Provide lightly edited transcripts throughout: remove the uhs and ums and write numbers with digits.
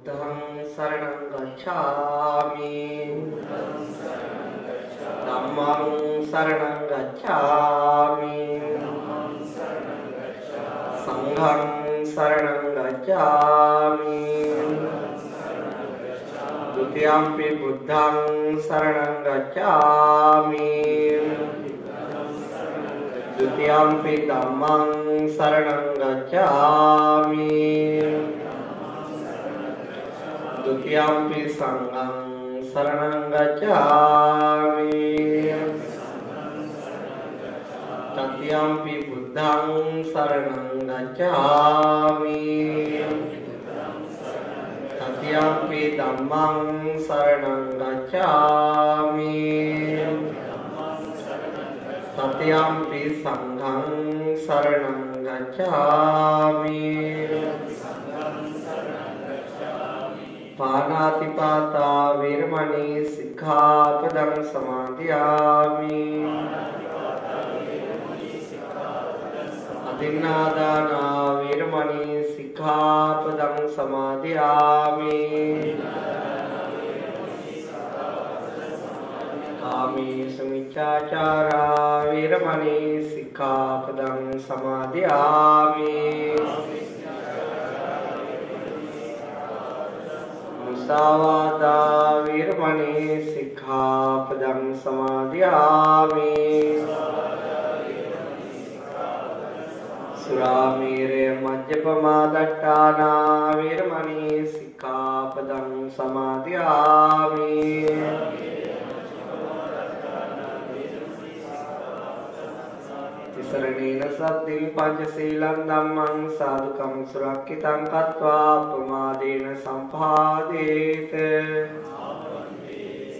බුද්ධං සරණං ගච්ඡාමි ධම්මං සරණං ගච්ඡාමි සංඝං සරණං ගච්ඡාමි ဒုတိယံ පි බුද්ධං සරණං ගච්ඡාමි ဒုတိယံ පි ධම්මං සරණං ගච්ඡාමි ဒုတိယံ පි සංඝං සරණං ගච්ඡාමි တတိယံ පි බුද්ධං සරණං ගච්ඡාමි တတိယံ පි ධම්මං සරණං ගච්ඡාමි တတိယံ පි සංඝං සරණං ගච්ඡාමි පාණාතිපාතා වේරමණී සික්ඛාපදං සමාදියාමි อ දින්නාදානා වේරමණී සික්ඛාපදං සමාදියාමි ကာමී สมิจฉาจาราවේරමණී සික්ඛාපදං සමාදියාමි มุสาวาทา වේරමණී සික්ඛාපදං සමාදියාමි สุราเมเรมัจจปมาดัตถานาเวรมณีสิกขาปดังสมาธิอามิติสรณีนสัตติปัญจศีลังธัมมังสาธุกังสุรักขิตังคัตวาปมาเดนะสัมภาเดเต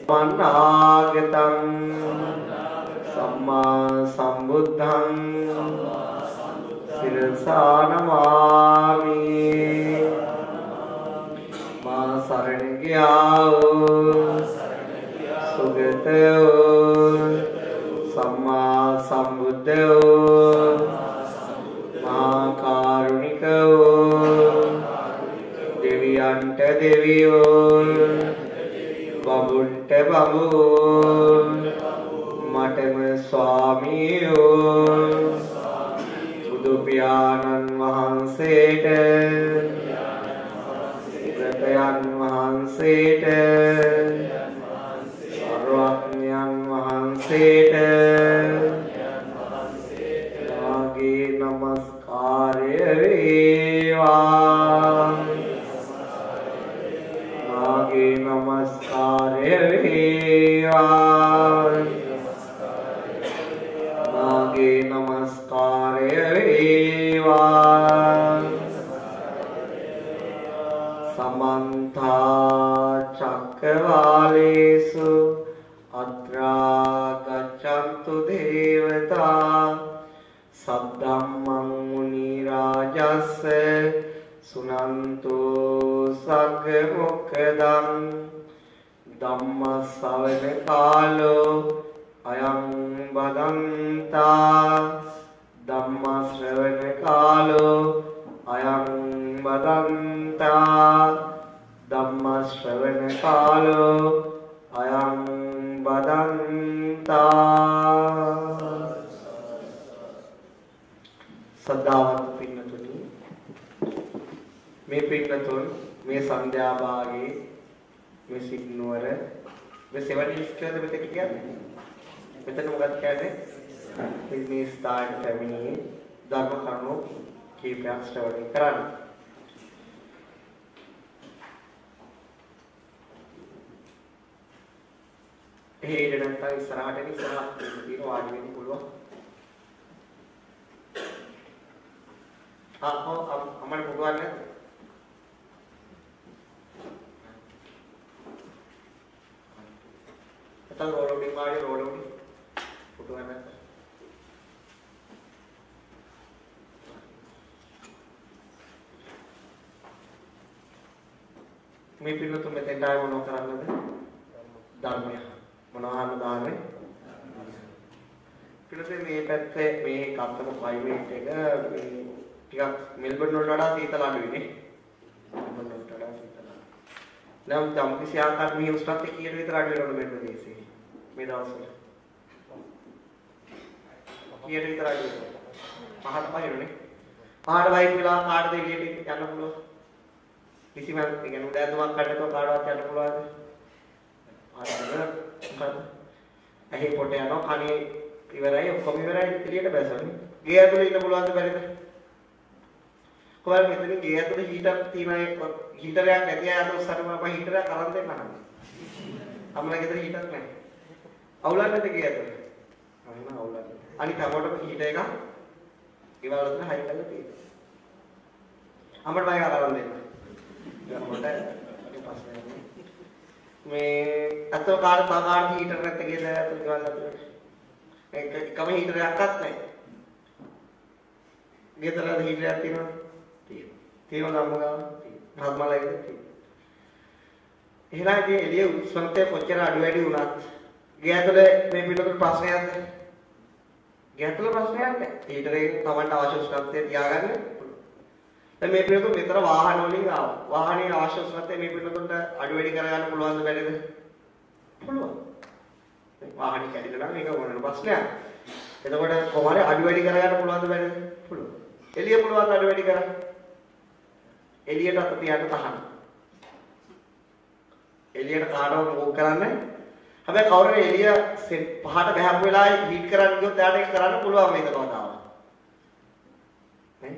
มัณฑากตังสัมมาสัมพุทธังසිරසානමාමි මා සරණ ගියාවෝ සුගතයෝ සම්මා සම්බුද්ධයෝ මහා කාරුණිකයෝ දෙවියන්ට දෙවියෝ බඹුන්ට බඹුවෝ මටම ස්වාමියෝ දුපියාණන් වහන්සේට ප්‍රතයන් වහන්සේට සර්වඥයන් වහන්සේට මාගේ නමස්කාරය වේවා මාගේ නමස්කාරය වේවා මාගේ නමස්කාරය වේවා සමන්ත චක්කවාලේසු අත්‍රා ගච්ඡන්තු දේවතා සද්ධම්මං මුනි රාජස්ස සුනන්තු සග්ග මොක්ඛදං ධම්ම ශ්‍රවණ කාලෝ අයං බදන්තා ධම්ම ශ්‍රවණ කාලෝ අයං බදන්තා ධම්ම ශ්‍රවණ කාලෝ අයං බදන්තා සදාවත් පින්නතුනි මේ පින්නතුන් මේ සන්ධ්‍යා භාගයේ මේ සිග්නුවර මේ සෙවණිස් කියලාද මෙතන කියන්නේ මෙතන මොකක්ද කියන්නේ මේ ස්ථාන පැමිණියේ ධර්ම කරුණු කීපයක් ශ්‍රවණය කරන්න. ඒ ඉඳන් තමයි ඉස්සරහට තියෙන වාඩි වෙන්න පුළුවන්. අම්මට පුළුවන් නේද? අතන රෝලෝඩින් වාඩි රෝලෝඩින් පුළුවන් නේද? මේ පිළිතුරු මෙතෙන්ට ආව මොනව කරන්නද? ධර්මය. මොනවාම දාන්නේ? පිළිතුරේ මේ පැත්තේ මේ කප්පම ක්ලයිමේට් එක මේ ටිකක් මෙල්බර්න් වලට වඩා සීතල අඩුයි නේ. මෙල්බර්න් වලට වඩා සීතල. නම් කිසි ආකාරයක මේ උෂ්ණත්වය කීයට විතර අඩු වෙනවද මේ ප්‍රදේශයේ? මේ දවස්වල. කීයට විතර අඩු වෙනවද? පහට පහිනුනේ. පහට වයින් වෙලා කාටද එළියට යන්න පුළුවන්? කිසිම කියන්නේ උදෑසනක් කඩේතෝ කාටවත් යන්න පුළුවන්ද? ඇහි පොට යනවා කණේ ඉවරයි ඔක්කොම ඉවරයි එළියට බැසන්නේ. ගේ ඇතුලේ ඉන්න පුළුවන්ද බැරිද? කොහොමද මෙතන ගේ ඇතුලේ හීටර් තියෙනවා හීටරයක් නැති අය අද උස්සන්න මම හීටරයක් අරන් දෙන්න අහන්නේ. අම්මලා ගෙදර හීටර් නැහැ. අවුලක් නැද්ද ගේ ඇතුලේ? අන්න අවුලක්. අනිත් හැමෝටම හීටර් එකක් ගෙවල් වලට හයි කරලා තියෙනවා. අම්මට මම අරන් දෙන්න. ගමකට මේ අතෝ කාට පාගාන හීටර් නැත්te ගෙදර ඇතුලේ ගෙවල් ඇතුලේ. එකම හීටරයක්වත් නැහැ. ගෙදර හීටරයක් තියෙනවා. තියෙනවා අම්මගාව. රත්මලයිද තියෙනවා. එහෙනම් ඉතින් එළිය උෂ්ණත්වය කොච්චර අඩු වැඩි වුණත් ගේ ඇතුලේ මේ පිටුපිට ප්‍රශ්නයක්ද? ගේ ඇතුලේ ප්‍රශ්නයක් නැහැ. හීටරේ තමන්ට අවශ්‍ය උෂ්ණත්වය තියාගන්න පුළුවන්. දැන් මේ පිටුපිට විතර වාහන වලින් ආවා. වාහනේ අවශ්‍ය උෂ්ණත්වය මේ පිටුපිට අඩු වැඩි කරගන්න පුළුවන්ද බැරිද? පුළුවන්. වාහනේ කැඩිලා නම් ඒක මොන ප්‍රශ්නයක්. එතකොට කොහොමද අඩු වැඩි කරගන්න පුළුවන්ද බැරිද? පුළුවන්. එළිය පුළුවන් අඩු වැඩි කරන්න. එළියට අත තියන්න තහනම්. එළියට කාටවත් ඕක කරන්නේ. හැබැයි කවුරු එළිය පහට බහැපු වෙලාවේ හීට් කරන්න ගියොත් එයාට ඒක කරන්න පුළුවන් මේක කවදාවත්. නේ?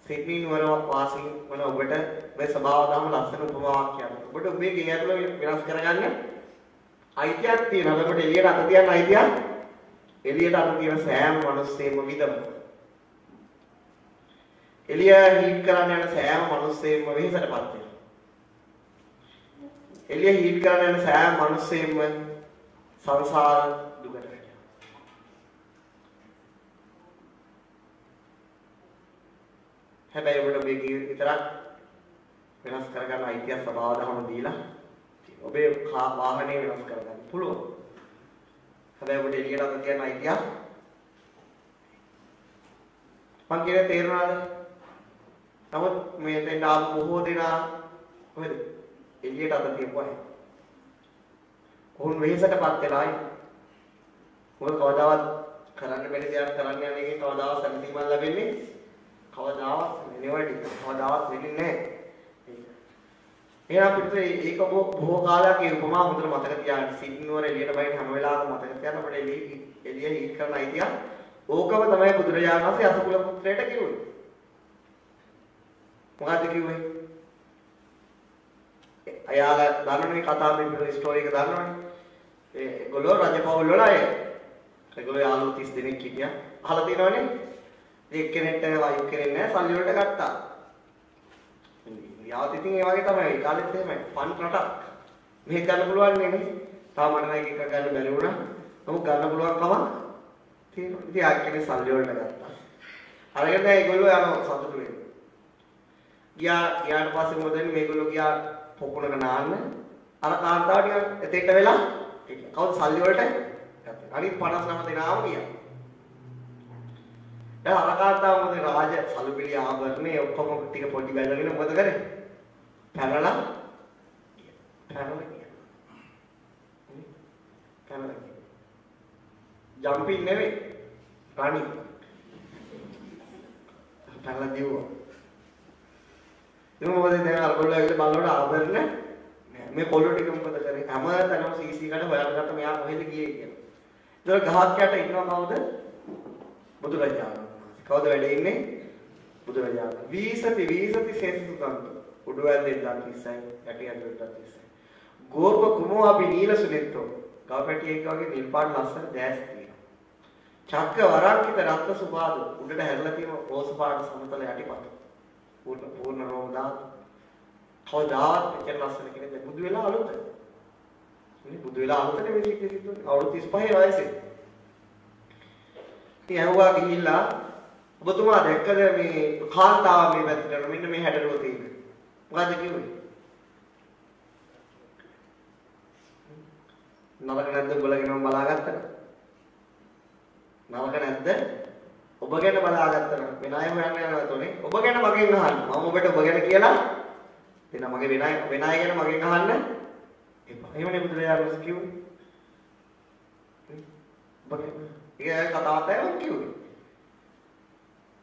සිඩ්නි නුවර වාසී වන ඔබට මේ ස්වභාව ධර්ම ලස්සන උපමාවක් කියනවා. ඔබට ඔබේ ගේ ඇතුළ වෙනස් කරගන්න අයිතියක් තියෙනවා. ඔබට එළියට අත තියන්න අයිතියක්. එළියට අත තියන සෑම මිනිස්සෙම විදවනවා. එළිය හීට් කරන්න යන සෑම මිනිස්සෙම වෙහෙසටපත් වෙනවා. එළිය හීට් කරන්න යන සෑම මිනිස්සෙම සංසාර දුකට වැටෙනවා. හැබැයි ඔබට මේ විතරක් වෙනස් කරගන්න අයිතිය ස්වභාව ධර්ම දීලා ඔබේ වාහනේ වෙනස් කරගන්න පුළුවන්. හැබැයි ඔබට එළියට අත තියන්න අයිතිය මං කියන්නේ තේරුණාද? නමුත් මේ දෙන්න ආපු බොහෝ දෙනා කොහෙද එළියට අත තියපුවා. කොහොම වෙහෙසටපත් වෙලායි. මොකද කවදාවත් කරන්න බැරි දෙයක් කරන්න යන එකේ කවදාවත් සම්පූර්ණ ලැබෙන්නේ කවදාවත් නෙවෙයි. කවදාවත් වෙන්නේ නැහැ. එහෙනම් අපිට ඒක බොහෝ කාලයක් ඒ උපමා හොඳට මතක තියාගන්න. සිග්නවර එළියට බයින් හැම වෙලාවකම මතක තියාගන්න අපිට එළිය හීට් කරන අයිතිය. ඕකම තමයි බුදුරජාණන් වහන්සේ අසකුල පුත්‍රයාට කිව්වේ. මොකද්ද කිව්වේ? අයාලා දන්නවනේ කතාවේ පිටු ස්ටෝරි එක දන්නවනේ. ඒගොල්ලෝ රජපෞල් වල අය. ඒගොල්ලෝ යාළුවෝ 30 දෙනෙක් හිටියා. අහලා තියෙනවනේ. එක්කෙනෙක්ට වයිෆ් කෙනෙක් නැහැ සල්ලි වලට ගත්තා. යාවත් ඉතින් ඒ වගේ තමයි. ඒ කාලෙත් එහෙමයි. පන් රටක්. මේක ගන්න පුළුවන් නේ. තාම මට නම් එක ගන්න බැරි වුණා. නමුත් ගන්න පුළුවන් කම තියෙනවා. ඉතින් ආයෙත් සල්ලි වලට ගත්තා. අරගෙන ඒගොල්ලෝ යනවා සතුටු වෙන්න. ගියාට පස්සේ මොකද වෙන්නේ මේගොල්ලෝ ගියා පොකුණක නාන්න අර කාන්තාව ටික එතෙන්ට වෙලා කවුද සල්ලි වලට ගත්තේ අනිත් 59 දෙනාම ගියා දැන් අර කාන්තාව මොකද රාජ සල්පිලි ආභරණේ ඔක්කොම ටික පොඩි බැලගෙන මොකද කරේ පැනලා ජම්පින් නෙවෙයි රණි පැනලා දිව්වා ඉතින් මොකද දැන් අරගොල්ලෝ ඇවිල්ලා බලනකොට ආභරණ මේ පොළො ටික මොකද කරේ හැමතැනම සීසී කට හොයාගත්ත මෙයා කොහෙද ගියේ කියලා. ඒතර ගහක් යට ඉන්නවා කවුද? බුදුරජාණන්. කවුද වැඩ ඉන්නේ? බුදුරජාණන්. වීසති සේසුතන්ත. උඩුවැල්ලෙන් දන් කිස්සයි යටි ඇතුළට කිස්සයි. ගෝප කුමෝ අපි නීල සුනිත්තෝ. ගවපැටියෙක් වගේ නිල් පාට ලස්සන දැස් තියෙනවා. චක්ක වරක්කිත රත්න සුභාද උඩට හැරලා තියෙන රෝස පාට සමතල යටිපත. පූර්ණ රෝම දාත කවදාවත් එච්චර ලස්සන කෙනෙක් බුදු වෙලා අලුත. ඉතින් බුදු වෙලා අලුතනේ මේ සිද්ධ අවුරුදු 35 වයසේ. ඉතින් ඇහුවා ගිහිල්ලා ඔබතුමා දැක්කද මේ කාන්තාව මේ පැත්තට මෙන්න මේ හැඩරුව තියෙන්නේ. මොකද්ද කිව්වේ? නරක නැද්ද උඹලා ගැන බලාගත්තා? නරක නැද්ද? ඔබ ගැන බලාගත්තා නම් වෙන අය හොයන්න යනවා තෝනේ. ඔබ ගැන මගෙන් අහන්න. මම ඔබට ඔබ ගැන කියලා දෙන මගේ වෙන අය ගැන මගෙන් අහන්න එපා. එහෙමනේ බුදුරජාණන් වහන්සේ කිව්වේ. ඒක කතාවත් අයම කිව්වේ.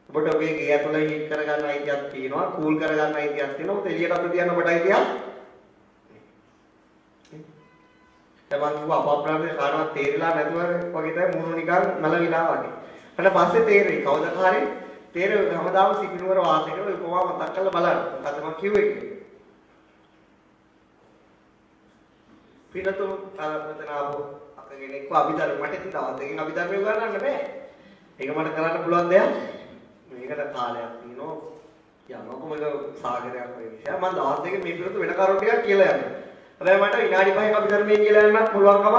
ඔබට ඔබේ ගේ ඇතුළේ හීට් කරගන්න අයිතියක් තියෙනවා, කූල් කරගන්න අයිතියක් තියෙනවා. ඔබ එළියට අත තියන්න ඔබට අයිතියක්. තමන් කිව්ව අප්‍රාප්‍රාප්තේ කාටවත් තේරිලා නැතුව වගේ තමයි මුණු නිකන් මලවිලා වගේ. ඊට පස්සේ තේරෙයි කවදා හරි තේරෙයි හැමදාම සිගිනුවර වාසය කරන උපමා මතක් කරලා බලන්න. මොකද මම කිව්වේ කියලා. පිටතම මෙතන ආපු අකගෙනෙක්ව අභිධර්ම මට ඉතින් තවත් එකකින් අභිධර්මය උගන්වන්න බෑ. ඒක මට කරන්න පුළුවන් දෙයක්. මේකට කාලයක් තියෙනවා. යනකොම ඒක සාගරයක් වගේ විශේෂ. මම දවස් දෙකේ මේ පිටත වෙන කරුණු ටිකක් කියලා යනවා. හැබැයි මට විනාඩි 5ක් අභිධර්මයේ කියලා යන්නත් පුළුවන්කම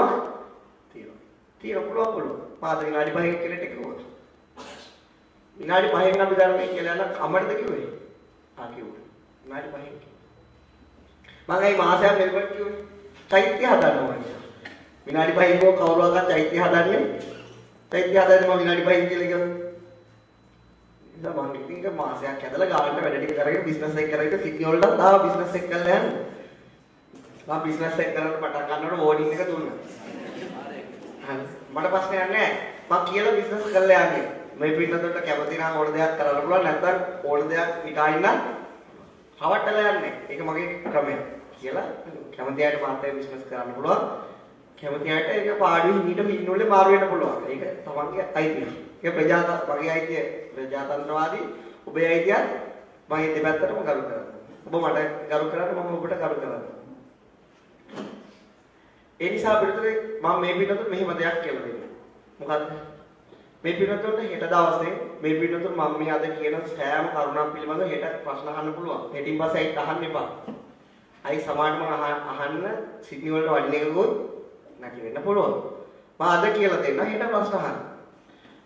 තියෙනවා. තියෙනවා පුළුවන්. මාත විනාඩි 5ක් කියලා ටිකක්. විනාඩි 5ක් අභිධර්මයේ කියලා යන්න අමරද කිව්වේ? කිව්වේ. විනාඩි 5ක්. මම ඒ මාසයක් මෙල්බන් කිව්වේ. චෛත්‍ය හදනවා. විනාඩි 5ක් කවුරුවක්වත් චෛත්‍ය හදන්නේ. චෛත්‍ය හදන්නේ මම විනාඩි 5ක් කියලා කිව්වා. ඉතින් මම ඉතින් මාසයක් ඇදලා ගානට වැඩ ටික කරගෙන බිස්නස් එක කරගෙන සිටි වලට තාම බිස්නස් එක කරලා යනවා. මම බිස්නස් එක කරන්න පටන් ගන්නකොට වෝඩින් එක දුන්නා. මට ප්‍රශ්නයක් නැහැ. මම කියලා බිස්නස් කරලා යන්නේ. මේ පින්නතොට කැමති නම් ඕන දෙයක් කරන්න පුළුවන් නැත්නම් ඕන දෙයක් හිතාගෙන හවට්ටලා යන්නේ. ඒක මගේ ක්‍රමය. කියලා කැමති අයට මාත්‍රේ බිස්නස් කරන්න පුළුවන්. කැමති අයට ඒක පාඩුවේ හිමීට ඉන්නෝලේ මාරු වෙන්න පුළුවන්. ඒක තමන්ගේ අයිතිය. ඒක මගේ අයිතිය ප්‍රජාතන්ත්‍රවාදී. ඔබේ අයිතිය මම දෙපැත්තටම කරු කරනවා. ඔබ මට කරු කරන්නේ මම ඔබට කරු කරනවා. ඒ නිසා පිටුතුනේ මම මේ පිටුතුට මෙහෙම දෙයක් කියලා දෙන්නම්. මොකද්ද? මේ පිටුතුන්ට හෙට දවසේ මේ පිටුතුන් මම මේ අද කියන සෑම කරුණක් පිළිබඳව හෙට ප්‍රශ්න අහන්න පුළුවන්. හෙටින් පස්සේ ඒක අහන්න එපා. අයි සමාජම අහන්න සිටි වලට වඩින එකකුත් නැති වෙන්න පුළුවන්. මම අද කියලා දෙන්න හෙට ප්‍රශ්න අහන්න.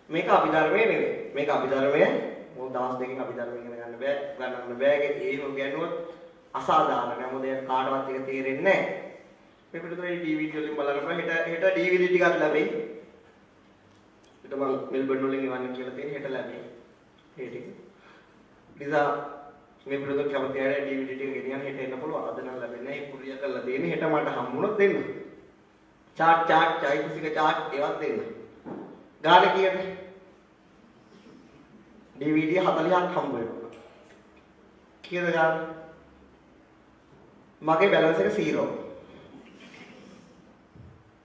මේක අභිධර්මයේ නෙවෙයි. මේක අභිධර්මයේ මොන දවස් දෙකකින් අභිධර්මය ඉගෙන ගන්න බෑ. ගන්නන්න බෑ. ඒක ගන්නොත් අසාධාරණ මොකද කාටවත් ඒක තේරෙන්නේ නැහැ. මේ පිටුතුනේ DVD වලින් බලනකොට හෙට DVD ටිකක් ලැබෙයි. ඊට මම මෙල්බර්න් වලින් එවන්න කියලා තියෙන හෙට ලැබෙයි. ඒ ටික. නිසා මේ පිටුතුන් කැමති අය DVD ටික ගෙනියන්න හෙට එන්න පුළුවන්. අද නම් ලැබෙන්නේ නැහැ. පුරිය කරලා දෙන්නේ හෙට මට හම්බුනොත් දෙන්න. චාට් චෛතසික චාට් ඒවත් දෙන්න. ගාන කීයද? DVD 40ක් හම්බ වෙනවා. කීයද ගාන? මගේ බැලන්ස් එක 0.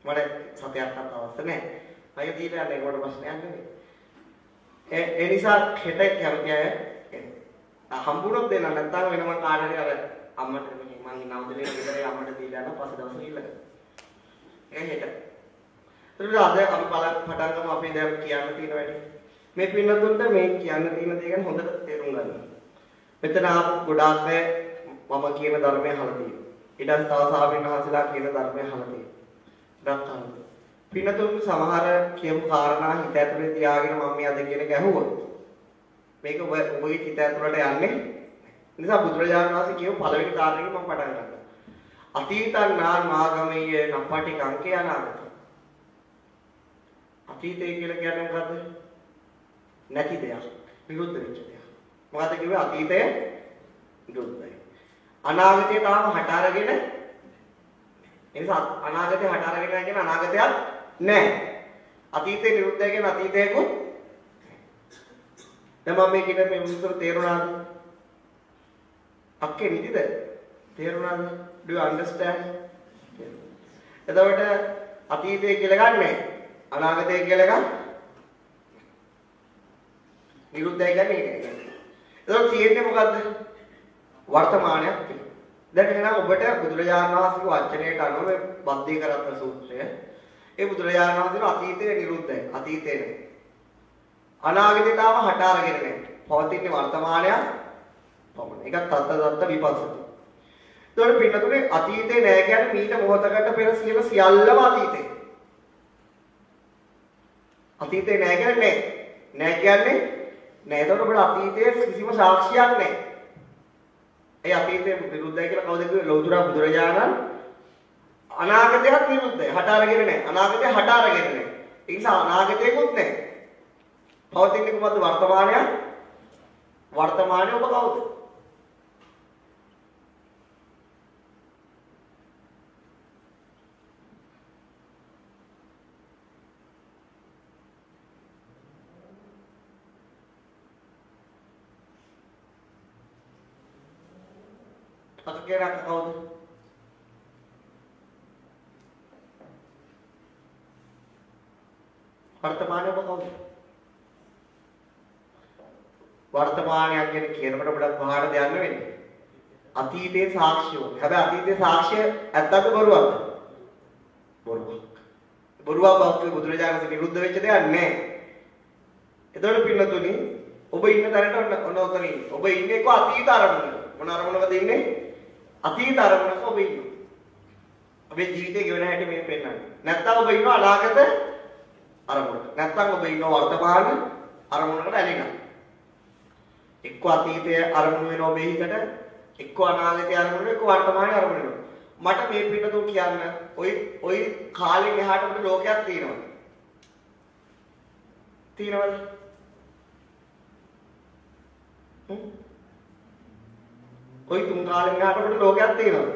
මට සතයක්වත් අවශ්‍ය නැහැ. අය දීලා යන්නේ ඒකට ප්‍රශ්නයක් නෙවෙයි. ඒ නිසා හෙට කැමති අය හම්බුනොත් දෙන්න නැත්නම් වෙනම කාටරි අර අම්මට මම නවදලේ විතරේ අම්මට දීලා යන පස්සේ දවසේ ඉල්ලගන්න. ඒ හෙට. ඒකට අද අපි පටන් ගමු අපි දැන් කියන්න තියෙන වැඩි. මේ පින්නතුන්ට මේ කියන්න තියෙන දේ ගැන හොඳට තේරුම් ගන්න. මෙතන ආපු ගොඩාක් අය මම කියන ධර්මය අහලා තියෙනවා. ඊට තව සාමින් වහන්සේලා කියන ධර්මය අහලා තියෙනවා. දක්වන්න. පින්නතුන් සමහර කියමු කාරණා හිත ඇතුලේ තියාගෙන මම මේ අද කියන ගැහුවොත් මේක ඔබගේ හිත ඇතුලට යන්නේ. නිසා බුදුරජාණන් වහන්සේ කියපු පළවෙනි කාරණේක මම පටන් ගන්නවා. අතීතං නාගමයේ නප්පටි කංකේ අනාගත. අතීතය කියලා කියන්නේ මොකද්ද? නැති දෙයක්. විරුද්ධ වෙච්ච දෙයක්. මොකද්ද කිව්වේ? අතීතය විරුද්ධයි. අනාගතය තාම හට අරගෙන එනිසා අනාගතේ හට අරගෙන නැහැ කියන අනාගතයක් නැහැ. අතීතේ නිරුද්ධයි කියන අතීතයකුත් දැන් මම මේ කියන මේ විස්තර තේරුණාද? අක්කේ නිදිද? තේරුණාද? Do you understand? එතකොට අතීතය කියලා ගන්නෑ. අනාගතය කියලා ගන්න. නිරුද්ධයි කියන්නේ ඒකයි. එතකොට තියෙන්නේ මොකද්ද? වර්තමානයක් තියෙනවා. දැන් එහෙනම් ඔබට බුදුරජාණන් වහන්සේගේ වචනයට අනුව මේ බද්දේ කරත්ත සූත්‍රය ඒ බුදුරජාණන් වහන්සේගේ අතීතය නිරුද්ධයි. අතීතය නෙවෙයි. අනාගතේ තාම හට අරගෙන නැහැ. පවතින්නේ වර්තමානයක් පමණයි. ඒක තත්ත විපස්සති. ඒතකොට පින්නතුනේ අතීතේ නැහැ කියන්නේ මීට මොහොතකට පෙර සියල්ලම අතීතේ. අතීතේ නැහැ කියන්නේ නැහැ කියන්නේ නැහැ. ඒතකොට අපේ අතීතයේ කිසිම සාක්ෂියක් නැහැ. ඒ අතීතයේ විරුද්ධයි කියලා කවුද කිව්වේ? ලෞතර බුදුරජාණන්. අනාගතයත් විරුද්ධයි. හට අරගෙන නැහැ. අනාගතය හට අරගෙන නැහැ. ඒ නිසා අනාගතයකුත් නැහැ. පවතින්නේ කොහොමද? වර්තමානය. වර්තමානයේ ඔබ කවුද? අක කියන අක කවුද? වර්තමානයේ ඔබ කවුද? වර්තමානයක් ගැන කියනකොට ගොඩක් පහකට දෙන්න වෙන්නේ. අතීතයේ සාක්ෂිය. හැබැයි අතීතයේ සාක්ෂිය ඇත්තද බොරුවක්ද? බොරුවක්. බොරුවක් බව බුදුරජාණන් වහන්සේ විරුද්ධ වෙච්ච දෙයක් නෑ. එතකොට පින්නතුනි ඔබ ඉන්න තැනට ඔන්න ඔතනින්. ඔබ ඉන්නේ කො අතීත අරමුණක. මොන අරමුණකද ඉන්නේ? අතීත අරමුණක ඔබ ඉන්නේ. ඔබේ ජීවිතේ ගෙවන හැටි මේ පෙන්නන්නේ. නැත්තම් ඔබ ඉන්න අනාගත අරමුණක. නැත්තම් ඔබ ඉන්න වර්තමාන අරමුණකට ඇලිලා. එක්ක අතීතයේ අරමුණ වෙන ඔබේ හිතට, එක්ක අනාගතයේ අරමුණ, එක්ක වර්තමානයේ අරමුණ වෙනවා. මට මේ පිටුතුන් කියන්න ওই කාලෙන් එහාට අපිට ලෝකයක් තියෙනවා. තියෙනවද? ওই තුන් කාලෙන් එහාට අපිට ලෝකයක් තියෙනවා.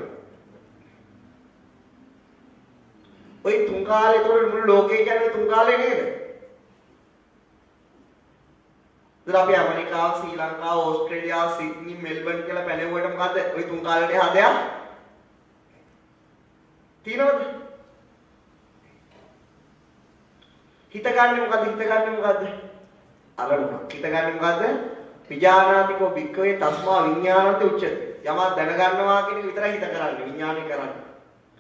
ওই තුන් කාලේ ඒතකොට මුළු ලෝකේ කියන්නේ තුන් කාලේ නේද? අපි ඇමරිකාව, ශ්‍රී ලංකාව, ඕස්ට්‍රේලියාව, සිඩ්නි, මෙල්බන් කියලා පැනෙවුවට මොකද ওই තුන් කාලේට හදයක් තියෙනවද? හිතගන්නේ මොකද්ද? හිතගන්නේ මොකද්ද? අරමුණ. හිතගන්නේ මොකද්ද? විඥානාතිකෝ භික්ඛවේ තස්මා විඥානන්ත උච්චති. යමක් දැනගන්නවා කියන එක විතරයි හිත කරන්නේ. විඥානය කරන්නේ.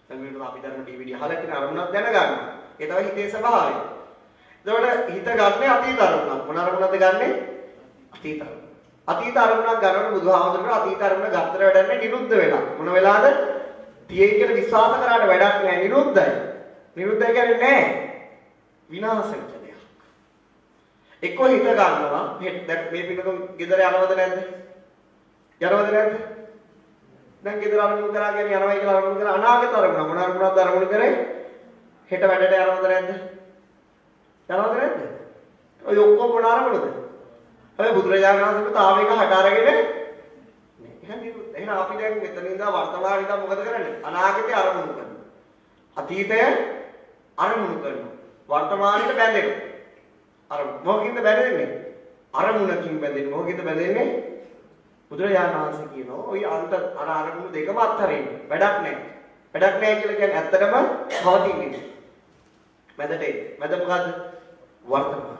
සමහරවිට අපි ධර්ම DVD අහලා තියෙන අරමුණක් දැනගන්නවා. ඒ තමයි හිතේ ස්වභාවය. එතකොට හිත ගන්න අතීත අරමුණක්. මොන අරමුණක්ද ගන්නෙ? අතීත අරමුණ. අතීත අරමුණක් ගන්නකොට බුදුහාමුදුරුවෝ අතීත අරමුණ ගත්තර වැඩන්නේ නිරුද්ධ වෙලා. මොන වෙලාවද? තියෙයි කියලා විශ්වාස කරාට වැඩක් නෑ, නිරුද්ධයි. නිරුද්ධයි කියන්නේ නෑ. විනාශ වෙච්ච දෙයක්. එක්කෝ හිත ගන්නවා. දැන් මේ පිටුතුන් ගෙදර යනවද නැද්ද? යනවද නැද්ද? දැන් ගෙදර අරමුණු කරා කියන්නේ යනවා කියලා අරමුණු කරා අනාගත අරමුණ. මොන අරමුණක්ද අරමුණු කරේ? හෙට වැඩට යනවද නැද්ද? යනවද නැද්ද? ඔය ඔක්කොම මොන අරමුණද? හැබැයි බුදුරජාණන් වහන්සේ තාම එක හට අරගෙන එහෙනම් අපි දැන් මෙතන ඉඳලා වර්තමානයේ ඉඳලා මොකද කරන්නේ? අනාගතේ අරමුණු කරනවා. අතීතය අරමුණු කරනවා. වර්තමානයේ බැඳෙනවා. අර මොකකින්ද බැඳෙන්නේ? අරමුණකින් බැඳෙන්නේ. මොකකින්ද බැඳෙන්නේ? බුදුරජාණන් වහන්සේ කියනවා ওই අරමුණු දෙකම අත්හරින්න. වැඩක් නැහැ. වැඩක් නැහැ කියලා කියන්නේ ඇත්තටම පවතින්නේ. මැදට එන්නේ. මැද මොකද්ද? වර්තමාන.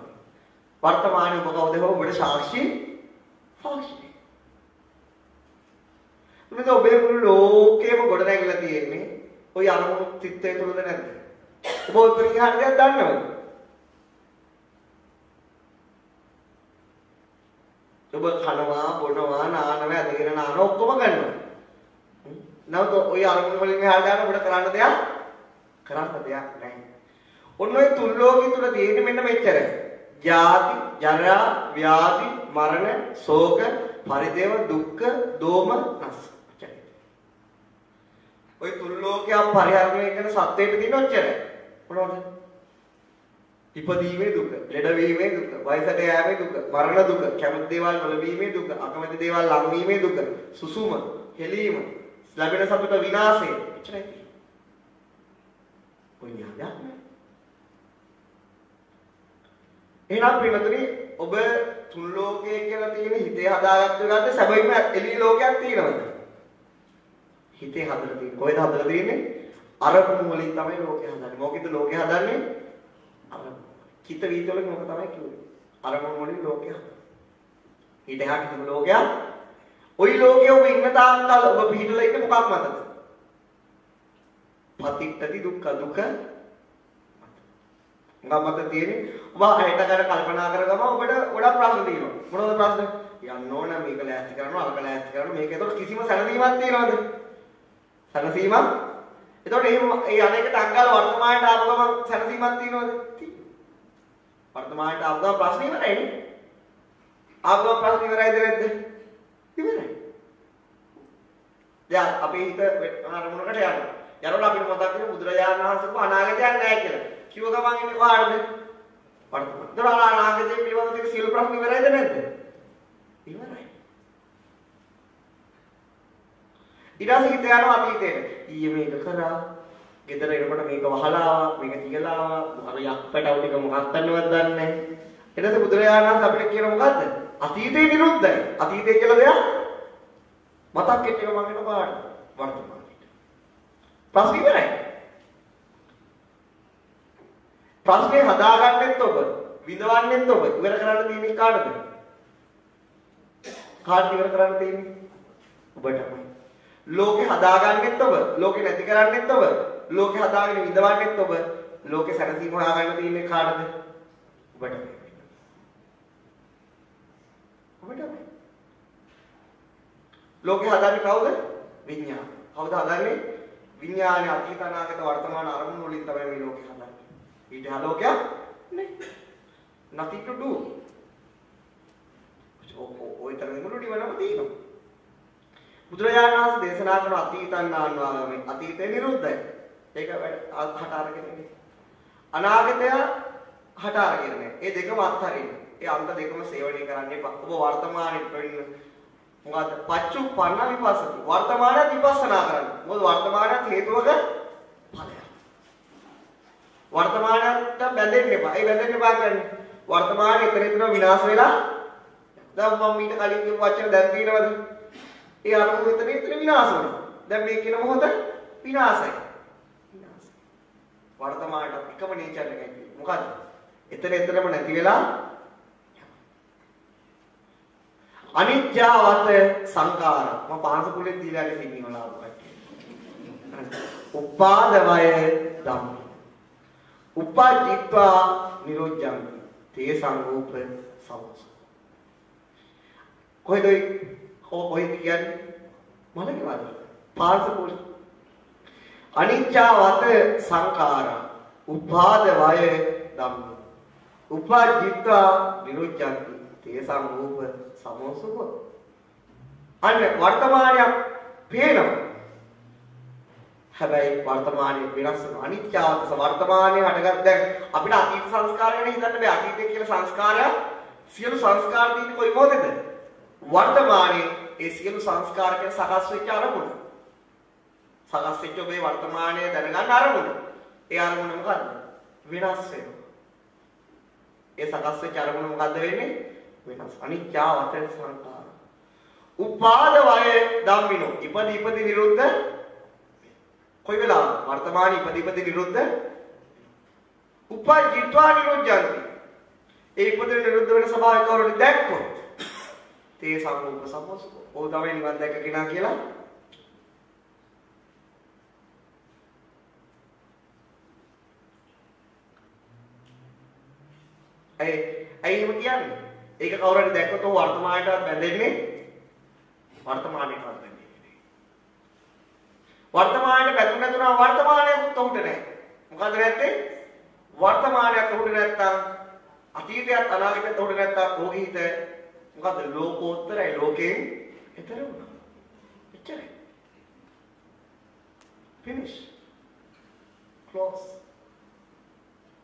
වර්තමානයේ ඔබ කවුද? ඔබට සාක්ෂි සාක්ෂි. මොකද ඔබේ මුළු ලෝකෙම ගොඩ නැගිලා තියෙන්නේ ওই අරමුණු චිත්තය තුලද නැද්ද? ඔබ උත්තරින් අහන්න දෙයක් දන්නවද? ඔබ කනවා, බොනවා, නානවා, ඇදගෙන නානවා ඔක්කොම කරනවා. නැවත ওই අරමුණු වලින් එහාට යන ඔබට කරන්න දෙයක් නැහැ. ඔන්න ඔය තුන් ලෝකෙ තුල තියෙන්නේ මෙන්න මෙච්චරයි. ජාති, ජරා, ව්‍යාධි, මරණ, ශෝක, පරිදේව, දුක්ඛ, දෝම, නස්. ඔය තුන් ලෝකයක් පරිහරණය කරන සත්‍යයට තියෙන ඔච්චරයි. මොනවද? ඉපදීමේ දුක, ලෙඩවීමේ දුක, වයසට යෑමේ දුක, මරණ දුක, කැමති දේවල් නොලැබීමේ දුක, අකමැති දේවල් ලංවීමේ දුක, සුසුම, හෙලීම, ලැබෙන සතුට විනාශය. එච්චරයි. ඔය න්යායක් නෑ. එහෙනම් පින්වතුනි ඔබ තුන් ලෝකයේ කියලා තියෙන හිතේ හදාගත්ත ගාතේ සැබවින්ම එළි ලෝකයක් තියෙනවද? හිතේ හදලා තියෙන්නේ. කොහෙද හදලා තියෙන්නේ? අරමුණු වලින් තමයි ලෝකය හදන්නේ. මොකෙද ලෝකය හදන්නේ? අරමුණු. චිත්ත වීති වලින් මොකක් තමයි කියන්නේ? අරමුණු වලින් ලෝකය හදන්නේ. ඊට එහාට තිබු ලෝකයක්. ওই ලෝකයේ ඔබ ඉන්න තාක්කල් ඔබ පිළිහිලා ඉන්නේ මොකක් මතද? පතිට්ඨති දුක්ඛ දුක. මොකක්ද තියෙන්නේ? ඔබ හිත කර කල්පනා කර ගම ඔබට ගොඩක් ප්‍රශ්න තියෙනවා. මොනවද ප්‍රශ්න? යන්න ඕන මේක ලෑස්ති කරනවා, අරක ලෑස්ති කරනවා. මේක ඒතකොට කිසිම සැලසීමක් තියනවද? සැලසීමක්? එතකොට මේ අනේකට අංගල වර්තමානයට ආව ගමන් සැලසීමක් තියනවද? වර්තමානයට ආව ගමන් ප්‍රශ්න ඉවරයි නේ. ආව ගමන් ප්‍රශ්න ඉවරයිද නැද්ද? ඉවරයි. දැන් අපේ හිත අරමුණකට යනවා. යනකොට අපිට මතක් වෙන බුදුරජාණන් වහන්සේක අනාගතයක් නැහැ කියලා. කිව්ව ගමන් ඉන්නේ කොහාටද? වර්තමාන. ඒතර අනාගතයේ පිළිබඳව තියෙන සියලු ප්‍රශ්න ඉවරයිද නැද්ද? ඉවරයි. ඊට පස්සේ හිත යනවා අතීතයට. ඊයේ මේක කරා, ගෙදර එනකොට මේක වහලා ආවා, මේක තියලා ආවා, අර යක්පටව ටික මොකක් කරනවද දන්නේ නැහැ. ඊට පස්සේ බුදුරජාණන් වහන්සේ අපිට කියන මොකද්ද? අතීතේ නිරුද්ධයි. අතීතය කියලා දෙයක් මතක් වෙච්ච එක මම කියන පාඩම වර්තමානයේ. ප්‍රශ්න ඉවරයි. ප්‍රශ්නේ හදාගන්නෙත් ඔබ, විඳවන්නෙත් ඔබ. ඉවර කරන්න තියෙන්නේ කාටද? කාට ඉවර කරන්න තියෙන්නේ? ඔබටමයි. ලෝකේ හදාගන්නෙත් ඔබ, ලෝකේ නැති කරන්නෙත් ඔබ, ලෝකේ හදාගෙන විඳවන්නෙත් ඔබ, ලෝකේ සැනසීම හොයාගන්න තියෙන්නේ කාටද? ඔබටමයි. ඔබටමයි. ලෝකේ හදාන්නේ කවුද? විඥාන. කවුද හදන්නේ? විඥානේ අතීත අනාගත වර්තමාන අරමුණු වලින් තමයි මේ ලෝකේ හදන්නේ. ඊට ආලෝකයක් නේ. nothing to do. ඔය තරම් මුළු නිවනම තියෙනවා. බුදුරජාණන් වහන්සේ දේශනා කරන අතීතන්නාන්වාගමේ අතීතේ නිරුද්ධයි. ඒක හට අරගෙන ඉන්නේ. අනාගතය හට අරගෙන නැහැ. ඒ දෙකම අත්හරින්න. ඒ අන්ත දෙකම සේවනය කරන්න එපා. ඔබ වර්තමානයේ වෙන්න මොකද පච්චුප්පන්න විපස්සති. වර්තමානයේ විපස්සනා කරන්න. මොකද වර්තමානයේ හේතුවක ඵලයක්. වර්තමානයට බැඳෙන්න එපා. ඒ බැඳෙන්න එපා කියන්නේ වර්තමානයේ එතන විනාශ වෙලා දැන් මම ඊට කලින් කියපු වචන දැන් තියෙනවද? ඒ අරමුණ එතන විනාශ වෙනවා. දැන් මේ කියන මොහොත විනාශයි. විනාශයි. වර්තමානට එකම නේචර් එකයි තියෙන්නේ. මොකද්ද? එතනම නැති වෙලා අනිත්‍යවත සංකාර. මම පාංශකුලෙන් දීලා ඉන්නේ සිංහලාවට. උපාදවය ධම්ම. උපජිත්වා නිරෝධ්‍යංති. තේ සංගෝප සවස්. කොහෙද කියන්නේ? මලකේ වල. පාංශකුල. අනිත්‍යවත සංකාර. උපාදවය ධම්ම. උපජිත්වා නිරෝධ්‍යංති. තේ සංගෝප සමෝසුව. අන්න වර්තමානයක් පේනවා. හැබැයි වර්තමානයේ වෙනස් වෙන අනිත්‍යවත වර්තමානයේ හටගත් දැන් අපිට අතීත සංස්කාර ගැන හිතන්න බෑ. අතීතයේ කියලා සංස්කාරය සියලු සංස්කාර තියෙන්නේ කොයි මොහොතේද? වර්තමානයේ ඒ සියලු සංස්කාර කියන සකස් වෙච්ච අරමුණ. සකස් වෙච්ච ඔබේ වර්තමානයේ දැනගන්න අරමුණ. ඒ අරමුණ මොකද්ද? වෙනස් වෙනවා. ඒ සකස් වෙච්ච අරමුණ මොකද්ද වෙන්නේ? වෙනස්. අනිත්‍යවත සංකාර. උපාද වය ධම්මිනෝ. ඉපදි නිරුද්ධ. කොයි වෙලාවද? වර්තමානයේ ඉපදි නිරුද්ධ. උපජිත්වා නිරුද්ධಂತಿ. ඒ ඉපදි නිරුද්ධ වෙන ස්වභාවය කවුරුද දැක්කොත්? තේ සම්මුඛ සම්මෝස. ඕ තමයි නිවන් දැක්ක කෙනා කියලා. ඇයි කියන්නේ? ඒක කවුරු හරි දැක්කොත් ඔහු වර්තමානයටවත් බැඳෙන්නේ වර්තමානයටවත් බැඳෙන්නේ. වර්තමානයට බැඳුනේ නැතුණා වර්තමානයකුත් ඔහුට නැහැ. මොකද නැත්තේ? වර්තමානයක් ඔහුට නැත්තම් අතීතයත් අනාගතයත් ඔහුට නැත්තම් ඔහුගේ හිත මොකද ලෝකෝත්තරයි ලෝකයෙන් එතර වුණා. එච්චරයි. finish. close.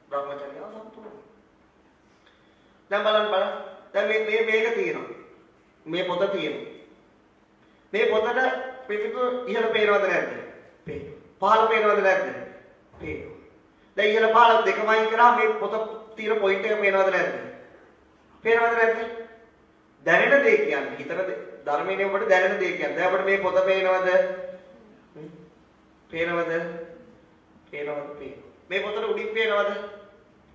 බ්‍රහ්මචර්යය සම්පූර්ණ. දැන් බලන්න දැන් මේක තියෙනවා. මේ පොත තියෙනවා. මේ පොතට පිටු ඉහළ පේනවද නැද්ද? පේනවා. පහළ පේනවද නැද්ද? පේනවා. දැන් ඉහළ පහළ දෙකමයි කරා මේ පොත තියෙන පොයින්ට් එක පේනවද නැද්ද? පේනවද නැද්ද? දැනෙන දේ කියන්නේ හිතන ධර්මයේ ඔබට දැනෙන දේ කියන්නේ. දැන් අපිට මේ පොත පේනවද? පේනවද? මේ පොතට උඩින් පේනවද?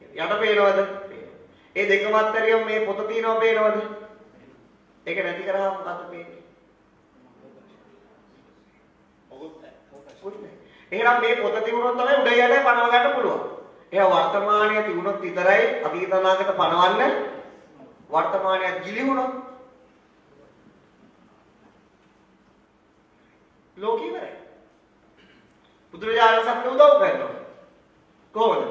යට පේනවද? ඒ දෙකම අතරින් මේ පොත තියෙනවා පේනවද? ඒක නැති කරාම මොකද පේන්නේ? එහෙනම් මේ පොත තිබුණොත් තමයි උඩ යට පනව ගන්න පුළුවන්. එහෙනම් වර්තමානයේ තිබුණොත් විතරයි අතීත අනාගත පනවන්න. වර්තමානයේ ගිලිහුණොත් ලෝකෙ ඉවරයි. බුදුරජාණන් සම්පූර්ණ උදව් කරනවා. කොහොමද?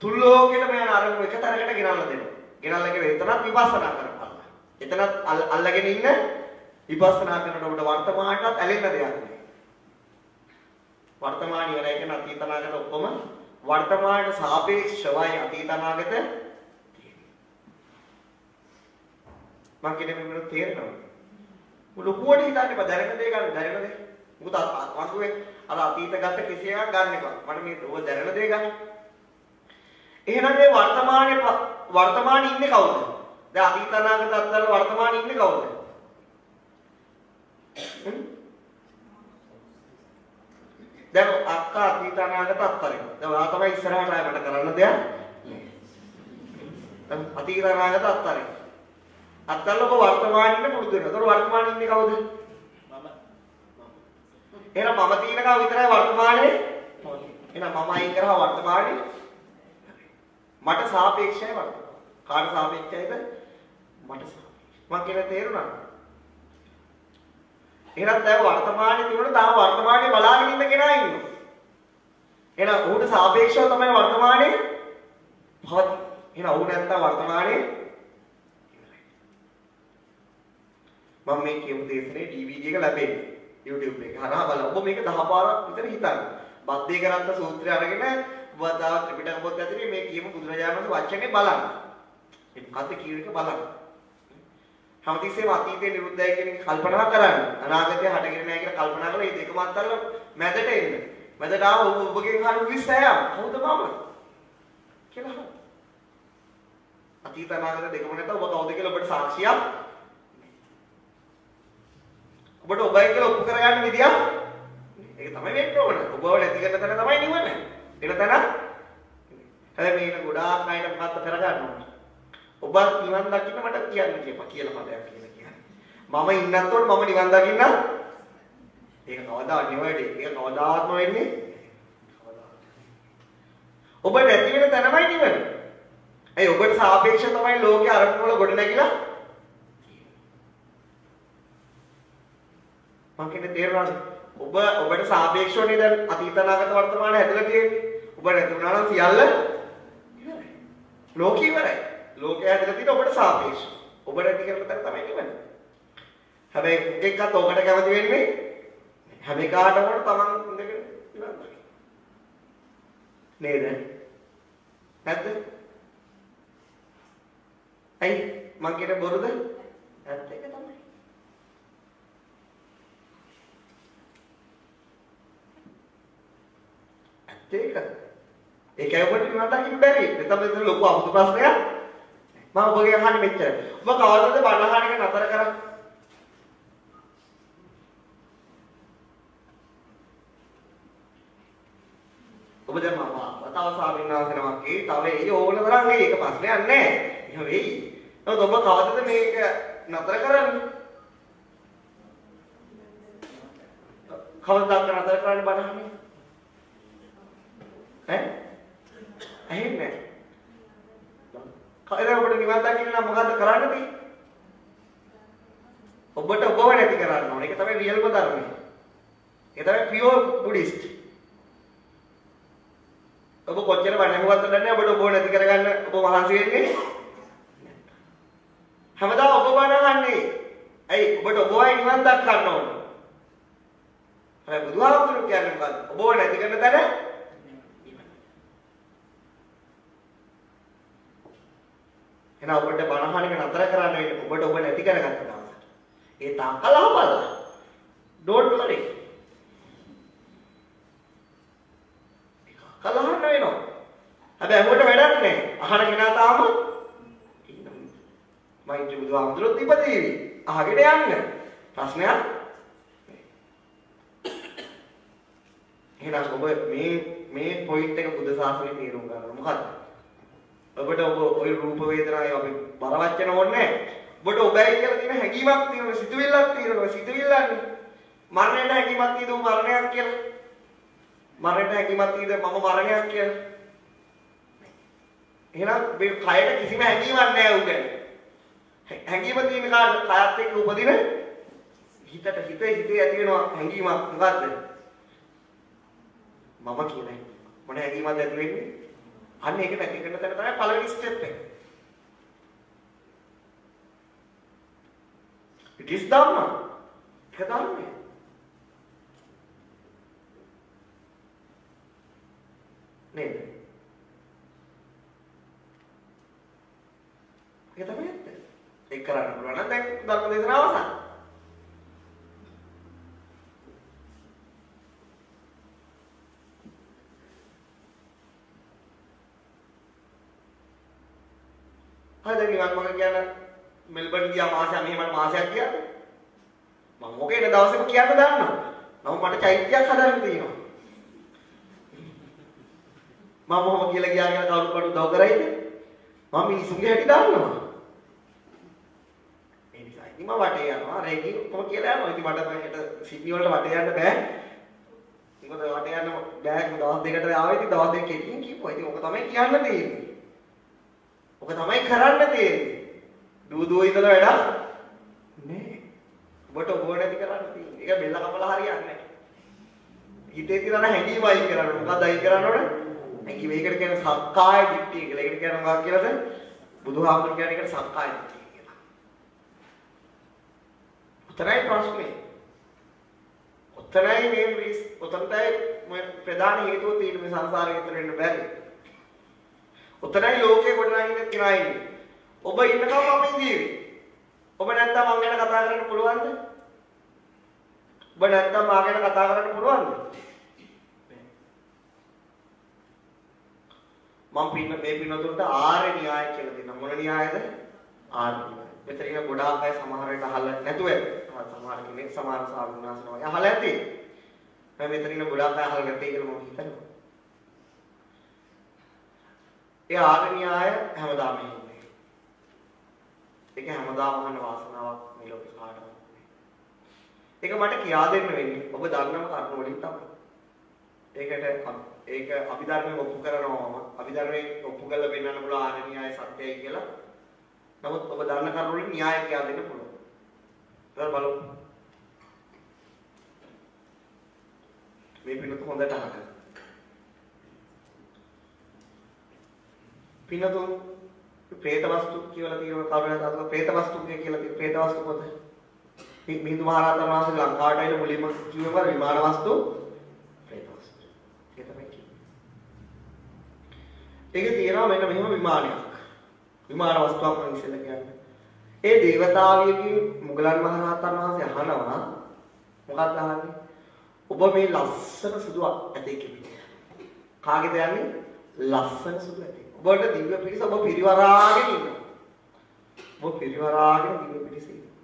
තුන් ලෝකෙට මේ අරමුණ එක තරකට ගෙනල්ලා දෙනවා. ගෙනල්ලා කියන එතනත් විපස්සනා කරපළා. එතනත් අල්ලගෙන ඉන්න විපස්සනා කරනකොට වර්තමානටත් ඇලෙන්න දෙයක් නෑ. වර්තමාන ඉවරයි කියන අතීත අනාගත ඔක්කොම වර්තමානට සාපේක්ෂවයි අතීත අනාගත තියෙන්නේ. මම කියන්නේ මේක තේරෙනවද? ලොකුවට හිතන්න එපා. දැනෙන දේ ගන්න දැනෙන දේ. මොකද වංගුවේ අර අතීත ගත කිසියක් ගන්න එපා. මට මේ ඔය දැනෙන දේ ගන්න. එහෙනම් මේ වර්තමානයේ ඉන්නේ කවුද? දැන් අතීත අනාගත අතර වර්තමානයේ ඉන්නේ කවුද? දැන් අක්කා අතීත අනාගත අත්හරිනවා. දැන් ඔයා තමයි ඉස්සරහට ආය මට කරන්න දෙයක් නෑ. දැන් අතීත අනාගත අත්හරිනවා. අත්හරලා ඔබ වර්තමානයේ පුරුදු වෙනවා. ඒතකොට වර්තමානයේ ඉන්නේ කවුද? මම. එහෙනම් මම තියෙනකව විතරයි වර්තමානයේ. එහෙනම් මම අයින් කරා වර්තමානයේ. මට සාපේක්ෂයි වර්තමාන. කාට සාපේක්ෂයිද? මට සාපේක්ෂයි. මම කියන තේරුණාද? එහෙනම් දැන් වර්තමානයේ තිබුණා තාම වර්තමානයේ බලාගෙන ඉන්න කෙනා ඉන්නවා. එහෙනම් ඌට සාපේක්ෂව තමයි වර්තමානයේ පවතින්නේ. එහෙනම් ඌ නැත්තම් වර්තමානයේ මම මේ කියපු දේශනේ DVD එක ලැබෙන්නේ YouTube එකේ. හරහා බලන්න. ඔබ මේක 10 පාරක් විතර හිතන්න. බද්දේ කරත්ත සූත්‍රය අරගෙන ඔබ තව ත්‍රිපිටක පොත් ඇතුලේ මේ කියපු බුදුරජාණන් වහන්සේ වචනේ බලන්න. ඒ මොකද්ද කියන එක බලන්න. හැමතිස්සෙම අතීතේ නිරුද්ධයි කියන එක කල්පනා කරන්න. අනාගතය හටගෙන නැහැ කියලා කල්පනා කරලා මේ දෙකම අත්හැරලා මැදට එන්න. මැදට ආව ඔබගෙන් අහන විශ්සයම් කවුද මම? කියලා අහන්න. අතීත අනාගත දෙකම නැත ඔබ කවුද කියලා ඔබට සාක්ෂියක් ඔබට ඔබයි කියලා ඔප්පු කරගන්න විදියක් ඒක තමයි වෙන්න ඕන. ඔබව නැති කරන තැන තමයි නිවන. එන තැන හැබැයි මේක ගොඩාක් අයට මොකක්ද කරගන්න ඕන. ඔබ නිවන් දකින්න මට කියන්න කියපා කියලා පදයක් කියලා කියන්නේ. මම ඉන්නත් උඩ මම නිවන් දකින්න ඒක කවදා නෙවෙයි. ඒක කවදාත්ම වෙන්නේ ඔබ නැති වෙන තැනමයි නිවන. ඒ ඔබට සාපේක්ෂව තමයි ලෝකයේ අරමුණු වල ගොඩ නැගිලා මම කියන්නේ තේරුණාද? ඔබට සාපේක්ෂවනේ දැන් අතීත අනාගත වර්තමාන හැදලා තියෙන්නේ. ඔබ නැති වුණා නම් සියල්ල ඉවරයි. ලෝකෙ ඉවරයි. ලෝකය හැදලා තියෙන්නේ ඔබට සාපේක්ෂව. ඔබ නැති කරන තැන තමයි නිවන. හැබැයි එක්කත් ඔබට කැමති වෙන්නේ හැම එකටම තමන් ඉඳගෙන ඉවරයි. නේද? නැද්ද? ඇයි මං කියන බොරුද? ඇත්ත ඒක තමයි. ඒක. ඒකයි ඔබට නිවන් දකින්න බැරි. ඒ තමයි ලොකු අමුතු ප්‍රශ්නයක්. මම ඔබගේ අහන්නේ මෙච්චරයි. ඔබ කවදාද බණ අහන එක නතර කරන්නේ? ඔබ දැන් මම තව සාමිනාසනමක් ඒ තව ඒ ඕන තරම් ඒක ප්‍රශ්නයක් නැහැ. එහෙම වෙයි. නමුත් ඔබ කවදාද මේක නතර කරන්නේ? කවදාද නතර කරන්නේ බණ අහන්නේ? ඇහෙන්නේ කවදා ඔබට නිවන් දකින්න නම් මොකද්ද කරන්න තියෙන්නේ? ඔබට ඔබව නැති කරන්න ඕනේ. ඒක තමයි රියල්ම ධර්මය. ඒක තමයි පියෝර් බුද්දිස්ට්. ඔබ කොච්චර බණ අහුවත් නැහැ ඔබට ඔබව නැති කරගන්න ඔබ මහන්සි වෙන්නේ. හැමදාම ඔබ බණ අහන්නේ. ඇයි ඔබට ඔබවයි නිවන් දක්වන්න ඕනේ. හැබැයි බුදුහාමුදුරුවෝ කියන්නේ මොකද්ද? ඔබව නැති කරන තැන එහෙනම් ඔබට බණ අහන එක නතර කරන්න වෙන්නේ ඔබට ඔබ නැති කරගත්ත දවසට. ඒ තාකලා බලන්න. don't worry. කලහන්න වෙනවා. හැබැයි ඔබට වැඩක් නැහැ. අහන කෙනා තාම ඉන්නවා. මයින්ඩ් බුදුහාමුදුරුවෝ ඉපදෙවි. අහගෙන යන්න. ප්‍රශ්නයක් එහෙනම් ඔබ මේ පොයින්ට් එක බුද්ධ ශාසනයේ තේරුම් ගන්න මොකද්ද? ඔබට ඔබ ওই රූප වේදනාවේ අපි බරවචන ඕනේ නැහැ. ඔබට ඔබයි කියලා තියෙන හැඟීමක් තියෙනවා, සිතුවිල්ලක් තියෙනවා, සිතුවිල්ලන්නේ. මරණයට හැඟීමක් තියෙනවා මරණයක් කියලා. මරණයට හැඟීමක් තියෙනවා මම මරණයක් කියලා. එහෙනම් මේ කයට කිසිම හැඟීමක් නැහැ උගන්නේ. හැඟීම තියෙන කාට කයත් එක්ක උපදින හිතේ ඇති වෙනවා හැඟීමක් මොකද්ද? මම කියන මොන හැඟීමක්ද ඇති වෙන්නේ? අන්න ඒක නැති කරන තැන තමයි පළවෙනි ස්ටෙප් එක. it is dhamma. ඒක ධර්මය. නේද? ඒක තමයි ඇත්ත. ඒක කරන්න පුළුවන් නම් දැන් ධර්ම දේශනාව අවසන්. හරිද නිවන් මඟ කියන මෙල්බන් ගියා මාසයක් මෙහෙම මාසයක් ගියා. මම මොකේද දවසෙම කියන්න දන්නවා. නමුත් මට චෛත්‍යයක් හදන්න තියෙනවා. මම මොහොම කියලා ගියා කියලා කවුරු කවුරු දව කරයිද? මම මිනිසුන්ගේ හැටි දාන්නවා. ඒ නිසා ඉතින් මම වටේ යනවා. රේගි කොහොම කියලා යනවා. ඉතින් මට මට සිඩ්නි වලට වටේ යන්න බෑ. මොකද වටේ යන්න බෑ. දවස් දෙකකට ආවේ. ඉතින් දවස් දෙක කෙටියෙන් කිව්වා. ඉතින් ඔක තමයි කියන්න තියෙන්නේ. ඔක තමයි කරන්න තියෙන්නේ. දුව ඉඳලා වැඩක් නෑ. ඔබට ඔබ නැති කරන්න තියෙන්නේ. ඒක බෙල්ල කපලා හරියන්නේ නෑ. හිතේ තියෙන හැඟීම අයින් කරන්න. මොකක්ද අයින් කරන්න ඕනේ? හැඟීම. ඒකට කියන්නේ සක්කාය දිට්ඨිය කියලා. ඒකට කියන්නේ මොකක්ද කියලාද? බුදුහාමුදුරු කියන්නේ ඒකට සක්කාය දිට්ඨිය කියලා. උතරයි ප්‍රශ්නේ. උතරයි මේ උතරයි ප්‍රධාන හේතුව තියෙන මේ සංසාරේ විතර වෙන්න බැරි. උතරයි ලෝකේ ගොඩනගින්න කෙනා ඉන්නේ. ඔබ ඉන්නකම් මම ඉඳීවි. ඔබ නැත්තම් මං ගැන කතා කරන්න පුළුවන්ද? ඔබ නැත්තම් මා ගැන කතා කරන්න පුළුවන්ද? මම මේ පින්නතුන්ට ආර්ය න්‍යාය කියලා දෙනවා. මොන න්‍යායද? ආර්ය න්‍යාය. මෙතන ඉන්න ගොඩාක් අය සමහර වෙලාවට අහලා නැතුව ඇති. සමහර කෙනෙක් සමහර සාධුනාසනවා. අහලා ඇති. මම මෙතන ඉන්න ගොඩාක් අය අහලා නැtei කියලා මම හිතනවා. ඒ ආර්ය න්‍යාය හැමදාම ඉන්නේ. ඒක හැමදාම අහන වාසනාවක් මේ ලෝකේ කාටවත් නෑ. ඒක මට කියා දෙන්න වෙන්නේ. ඔබ දන්නම කරුණු වලින් තමයි. ඒක අභිධර්මයේ ඔප්පු කරනවාම අභිධර්මයේ ඔප්පු කරලා පෙන්වන්න පුළුවන් ආර්ය න්‍යාය සත්‍යයි කියලා. නමුත් ඔබ දන්න කරුණු වලින් න්‍යාය කියා දෙන්න පුළුවන්. ඒක බලමු. මේ පිනතු හොඳට අහගන්න. පිනතුන් ප්‍රේත වස්තු කියලා තියෙනවා කවුරුහරි අතක ප්‍රේත වස්තු කියලා තියෙන ප්‍රේත වස්තු පොත. මිහිඳු මහ රහතන් වහන්සේ ලංකාවට ආවිල මුලින්ම කිව්වම විමාන වස්තු ප්‍රේත වස්තු. ඒක තමයි කියන්නේ. ඒකේ තියෙනවා මෙන්න මෙහෙම විමානයක්. විමාන වස්තුවක් නම් ඉස්සෙල්ලා කියන්නේ. ඒ දේවතාවියගේ මුගලන් මහ රහතන් වහන්සේ අහනවා මොකක්ද අහන්නේ? ඔබ මේ ලස්සන සුදු ඇතෙක් පිටිය. කාගේද යන්නේ? ලස්සන සුදු ඇතෙක්. ඔබට දිව්‍ය පිරිස ඔබ පිරිවරාගෙන ඉන්නවා. ඔබ පිරිවරාගෙන දිව්‍ය පිරිස ඉන්නවා.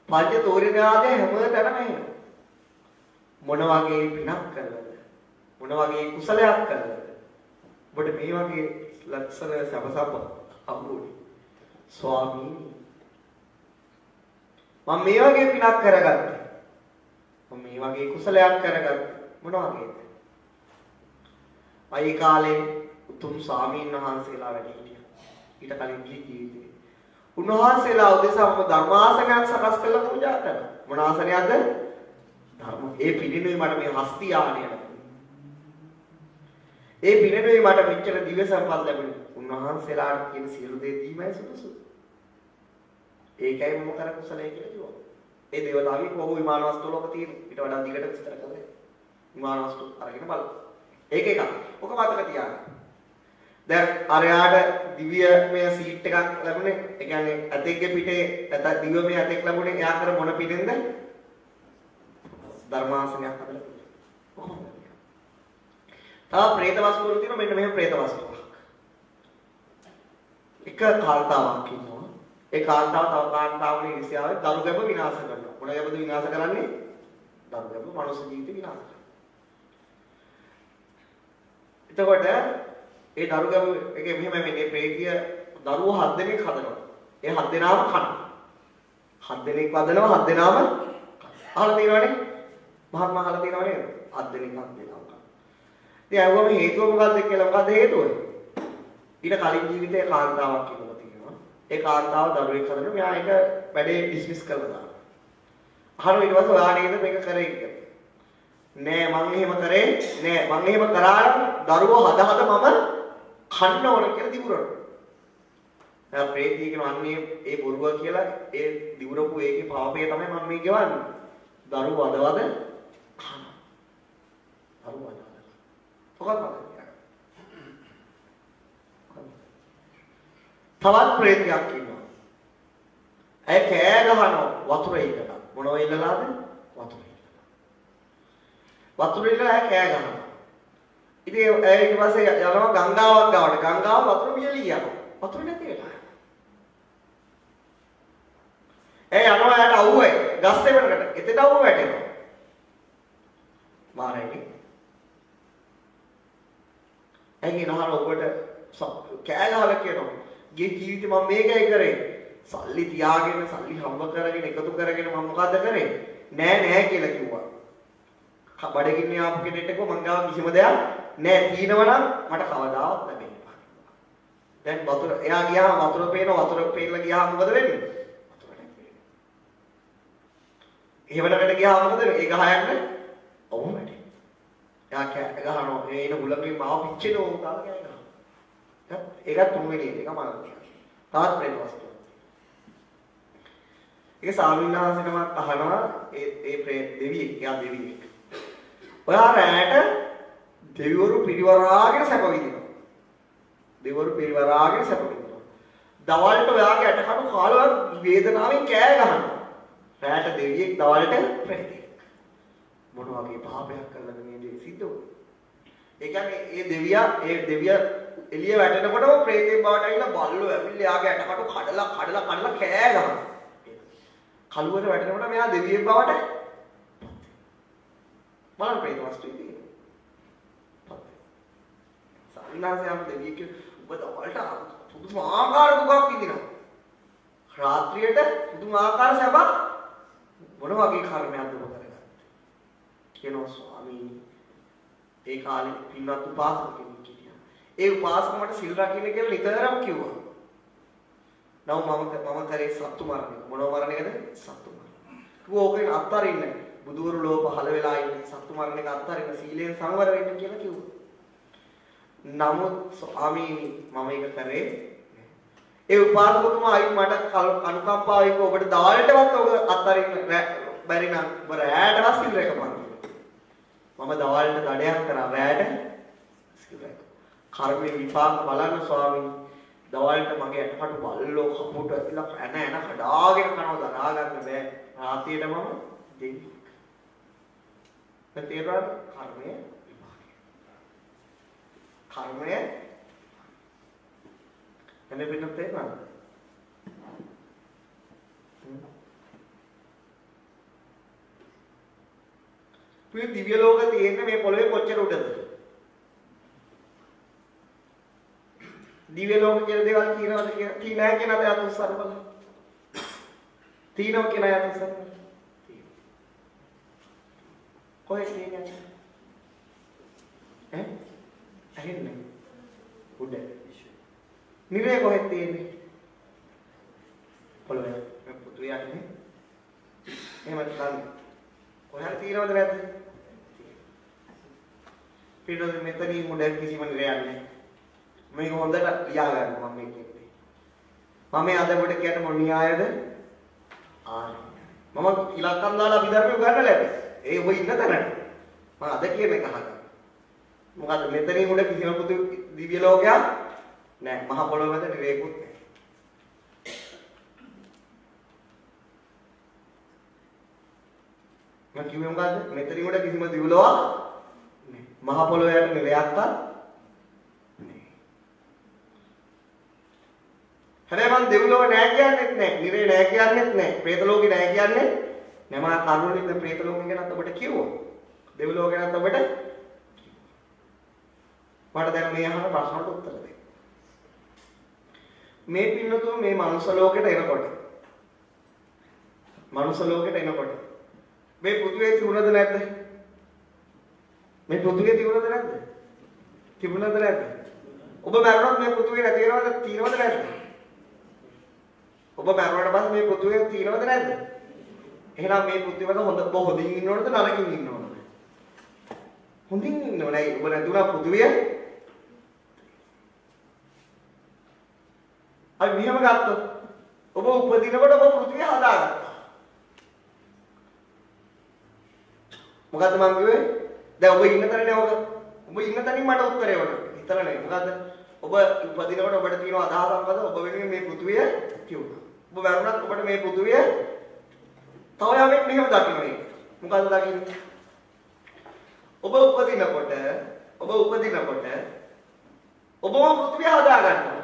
පංච තෝරණාගේ හැමතැනම එනවා. මොන වගේ පිනක් කළාද? මොන වගේ කුසලයක් කළාද? ඔබට මේ වගේ ලක්ෂණ සබසප අමුනේ. ස්වාමීනි මම මේ වගේ පිනක් කරගත්තා. මම මේ වගේ කුසලයක් කරගත්තා. මොන වගේද? අයි කාලේ උතුම් ස්වාමීන් වහන්සේලා වැඩ හිටියා. ඊට කලින් ජීවිතේ. උන්වහන්සේලා උදෙසා මම ධර්මාසනයක් සකස් කරලා පූජා කරා. මොන ආසනයක්ද? ධර්ම. ඒ පිළිනුයි මට මේ හස්ති ආණය ලැබුණේ. ඒ පිළිනුයි මට මෙච්චර දිව්‍ය සම්පත් ලැබුණේ. උන්වහන්සේලාට කියන සියලු දේ දීමයි සුදුසු. ඒකයි මම කර කුසලයේ කියලා කිව්වා. ඒ දේවතාවී කොහොම විමාන වස්තු වල තියෙන ඊට වඩා දිගට විස්තර කරලා විමාන වස්තු අරගෙන බලන්න. ඒක එකක්. ඔක මතක තියාගන්න. දැන් අරයාට දිව්‍යමය සීට් එකක් ලැබුණේ. ඒ කියන්නේ ඇතෙක්ගේ පිටේ දිව්‍යමය ඇතෙක් ලැබුණේ. එයා කර මොන පිටෙන්ද? ධර්මාසනයක් හදලා. කොහොමද? තව പ്രേත වස්තු වල තියෙනවා මෙන්න මෙහෙම പ്രേත වස්තුවක්. එක කාන්තාවක් ඉන්නවා. ඒ කාන්තාව තව කාන්තාවගේ ඉරිසියාවෙන් දරු ගැබ විනාශ කරනවා. මොන ගැබද විනාශ කරන්නේ? දරු ගැබ මනුස්ස ජීවිත විනාශ කරනවා. එතකොට ඒ දරු ගැබ එකේ මෙහෙම මේ ප්‍රේතිය දරුවෝ 7 දෙනෙක් හදනවා. ඒ 7 දෙනාම කනවා. 7 දෙනෙක් වදනවා 7 දෙනාම අහලා තියෙනවනේ. මහත්මයා අහලා තියෙනව නේද? 7 දෙනෙක් 7 දෙනාම කනවා. ඉතින් අයවම හේතුව මොකද්ද කියලා මොකද්ද හේතුව? ඊට කලින් ජීවිතේ කාන්තාවක් ඉන්නවා. ඒ කාන්තාව දරුවෙක් හදලා මෙයා ඒක වැඩේ ඩිස්මිස් කරලා දානවා. අහන ඊට පස්සේ ඔයා නේද මේක කරේ කියලා. නෑ මං එහෙම කරේ නෑ. මං එහෙම කරා නම් දරුවෝ හද මම කන්න ඕන කියලා දිවුරනවා. දැන් ප්‍රේතිය කියන අන්නේ ඒ බොරුව කියලා ඒ දිවුරපු ඒකේ පාපය තමයි මම මේ ගෙවන්නේ. දරුවෝ අදවද කන. දරුවෝ අදවද. මොකක්ද? තවත් ප්‍රේතයක් ඉන්නවා. ඇය කෑ ගහනවා වතුර ඉල්ලලා. මොනව ඉල්ලලාද? වතුර ඉල්ලලා. වතුර ඉල්ලලා ඇය කෑ ගහනවා. ඉතින් ඇය ඊට පස්සේ යනවා ගංගාවක් ගාවට. ගංගාව වතුර පියලී යනවා. වතුර නැති වෙලා. ඇය යනවා යට අවුවේ ගස් දෙවනකට. එතෙට අවුව වැටෙනවා. මාරයි. ඇයි නහර ඔබට කෑ ගහලා කියනවා. ගේ ජීවිතේ මම මේකයි කරේ. සල්ලි තියාගෙන සල්ලි හම්බ කරගෙන එකතු කරගෙන මම මොකද්ද කරේ? නෑ කියලා කිව්වා. බඩගින්න ආපු කෙනෙක්ට කිව්වා මං ගාව කිසිම දෙයක් නෑ. තියෙනවා නම් මට කවදාවත් ලැබෙන්නේ නැහැ. දැන් වතුර එයා ගියාම වතුර පේනවා ගියාම මොකද වෙන්නේ? වතුර නැහැ. එහෙවලකට ගියාම මොකද වෙන්නේ? ඒ ගහ යන්නේ ඔව් වැඩි. එයා කෑ ගහනවා. එන හුලඟින් මාව පිච්චෙනවා උදාලා කෑ ගහනවා. ඒක තුන්වෙනි එක මම තාත් ප්‍රේත වස්තුව. ඒක ස්වාමීන් වහන්සේනමත් අහනවා ඒ ප්‍රේත දෙවියෙක් එයා දෙවියෙක්. ඔයා රැට දෙවිවරු පිරිවරාගෙන සැප විඳිනවා. දෙවිවරු පිරිවරාගෙන සැප විඳිනවා. දවල්ට ඔයාගේ ඇටකටු කාලවත් වේදනාවෙන් කෑ ගහනවා. රැට දෙවියෙක් දවල්ට ප්‍රේතෙක්. මොන වගේ පාපයක් කළාද මේ දේ සිද්ධ වුනේ? ඒ කියන්නේ ඒ දෙවියා එළිය වැටෙනකොටම ප්‍රේතෙක් බවට ඇවිල්ලා බල්ලෝ ඇවිල්ලා යාගේ ඇටකටු කඩලා කෑ ගහනවා. කලුවට වැටෙනකොට මෙයා දෙවියෙක් බවට බලන්න ප්‍රේත වස්තු ඉන්නේ. සාරිනාසයන් දෙවියෙක් ඔබ දවල්ට පුදුමාකාර දුකක් විඳිනවා. රාත්‍රියට පුදුමාකාර සැපක් මොන වගේ කර්මයක්ද ඔබ කරගත්තේ? කියනවා ස්වාමීනි ඒ කාලේ පින්වත් උපාසක කෙනෙක් හිටියා. ඒ උපාසක මට සිල් රකින්න කියලා නිතරම කිව්වා. නව මම කරේ සත්තු මරණය. මොනව මරණයද? සත්තු මරණය. ඕකෙන් අත්තරින්න බුදුවරු ලෝ පහළ වෙලා ඉන්නේ සත්තු මරණයක අත්තරින්න සීලෙන් සංවර වෙන්න කියලා කිව්වා. නමුත් ස්වාමීනි මම ඒක කරේ ඒ උපාසකතුමා අයි මට අනුකම්පාවෙන් ඔබට දවල්ටවත් ඔබ අත්තරින්න බැරි නම් ඔබ රැයටවත් සිල් රැකපන්. මම දවල්ට දඩයක් කරා රැයට සිල් රැක. කර්මයේ විපාක බලන්න ස්වාමීනි. දවල්ට මගේ ඇටකට බල්ලෝ කපුට ඇවිල්ලා එන කඩාගෙන කනවා දරා ගන්න බෑ. රාත්‍රියට මම දෙන්නේ. තේරුණාද? කර්මය විපාකය. කර්මය එන්නේ පිටත් තේරුණාද? මේ දිව්‍ය ලෝක තියෙන්නේ මේ පොළවේ කොච්චර උඩද? දිව්‍ය ලෝක කියලා දේවල් කියනවාද කියලා තීනා කියන අද අතුස්සර බලන්න. තීනෝ කියන අය අතුස්සර. කොහෙද කියන්නේ? ඇහෙන්නේ. උඩ. නිරේ කොහෙද තියෙන්නේ? පොළොවේ. පුතු යන්නේ. එහෙම තමයි. කොහෙද තියෙනවද නැද්ද? පිටුද මෙතනින් උඩ කිසිම නිරයක් නැහැ. මේක හොඳට ලියා ගන්න මම මේ කියන්නේ. මම අද ඔබට කියන්න මොන න්‍යායද? ආර්ය. මම ඉලක්කම් දාලා අභිධර්මය උගන්වලා ලැබේ. ඒ ඔබ ඉන්න තැනට. මම අද කියන එක අහගන්න. මොකද මෙතනින් උඩ කිසිම පුදු දිව්‍ය ලෝකයක් නැහැ. මහ පොළොව මැද නිරේකුත් නැහැ. මම කිව්වේ මොකද්ද? මෙතනින් උඩ කිසිම දිව්‍ය ලෝකයක් නැහැ. මහ පොළොව යට නිරයක්වත් හැබැයි මම දෙව්ලොව නෑ කියන්නේත් නෑ. නිරේ නෑ කියන්නේත් නෑ. പ്രേත ලෝකේ නෑ කියන්නේ නෑ. මම කරුණින්ද പ്രേත ලෝකේ ගැනත් ඔබට කිව්වා. දෙව්ලොව ගැනත් ඔබට මට දැන් මේ අහන ප්‍රශ්නට උත්තර දෙන්න. මේ පින්නතුම මේ මනුස්ස ලෝකෙට එනකොට මේ පෘථිවියේ තිබුණද නැද්ද? මේ පෘථිවියේ තිබුණද නැද්ද? තිබුණද නැද්ද? ඔබ මරණොත් මේ පෘථිවිය නැති වෙනවද? තියෙනවද නැද්ද? ඔබ මරුණාට පස්සේ මේ පෘථිවිය තියෙනවද නැද්ද? එහෙනම් මේ පෘථිවියක හොඳින් ඉන්න ඕනද නරකින් ඉන්න ඕනද? හොඳින් ඉන්න ඕනයි. ඔබ නැතුණා පෘථිවිය. අයි මෙහෙම ගත්තොත් ඔබ උපදිනකොට ඔබ පෘථිවිය හදාගත්තා. මොකද්ද මම කිව්වේ? දැන් ඔබ ඉන්න තැනනේ ඔබ ඉන්න තැනින් මට උත්තරේ වුණා. හිතලා නේ. මොකද්ද? ඔබ උපදිනකොට ඔබට තියෙන අදහසක් මොකද? ඔබ වෙනුවෙන් මේ පෘථිවිය තියුණා. ඔබ වැරුණත් ඔබට මේ පෘථිවිය තව යමෙක් මෙහෙම දකින්න ඒක. මොකද්ද දකින්නේ? ඔබ උපදිනකොට ඔබම පෘථිවිය හදා ගන්නවා.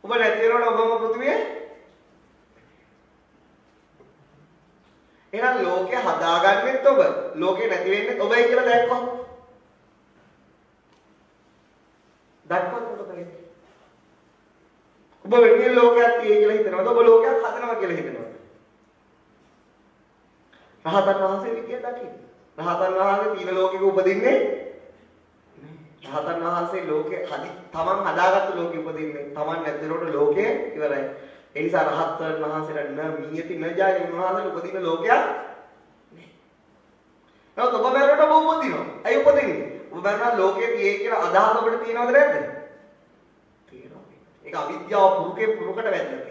ඔබ නැති වෙනකොට ඔබම පෘථිවිය එහෙනම් ලෝකේ හදාගන්නෙත් ඔබ. ලෝකේ නැති වෙන්නේ ඔබයි කියලා දැක්කොත්. දැක්කොත් මොකද වෙන්නේ? ඔබ වෙන්නේ ලෝකයක් තියෙයි කියලා හිතනවද? ඔබ ලෝකයක් හදනවා කියලා හිතනවද? රහතන් වහන්සේ විදිය දකින්න. රහතන් වහන්සේ තීන ලෝකෙක උපදින්නේ රහතන් වහන්සේ ලෝකේ තමන් හදාගත්තු ලෝකෙ උපදින්නේ. තමන් නැතිනකොට ලෝකය ඉවරයි. ඒ නිසා රහතන් වහන්සේලා න මීයති න ජාය උන්වහන්සේලා උපදින ලෝකයක් නෑ. නමුත් ඔබ බැලුවට ඔබ උපදිනවා. ඇයි උපදින්නේ? ඔබ බැලුවා ලෝකයේ තියෙයි කියලා අදහස ඔබට තියෙනවද නැද්ද? තියෙනවා. ඒක අවිද්‍යාව පුරුකට වැදලා තියෙනවා.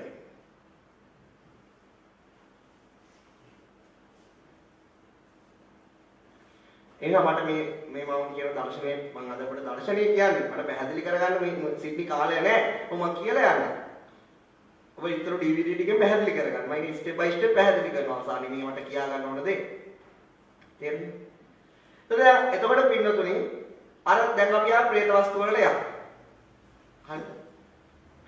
එහෙනම් මට මේ මම කියන දර්ශනය මම අද අපිට දර්ශනය කියන්නේ මට පැහැදිලි කරගන්න මේ සිඩ්නි කාලය නැහැ. මම කියලා යන්නේ. ඔබ ඊතර DVD ටිකෙන් පැහැදිලි කරගන්න. මම ඒක ස්ටෙප් බයි ස්ටෙප් පැහැදිලි කරනවා. අසානි මේ මට කියා ගන්න ඕන දේ. තේරෙනවද? එතකොට පින්නතුනි අර දැන් අපි ආ ප්‍රේත වස්තු වලට යන්න. හරි.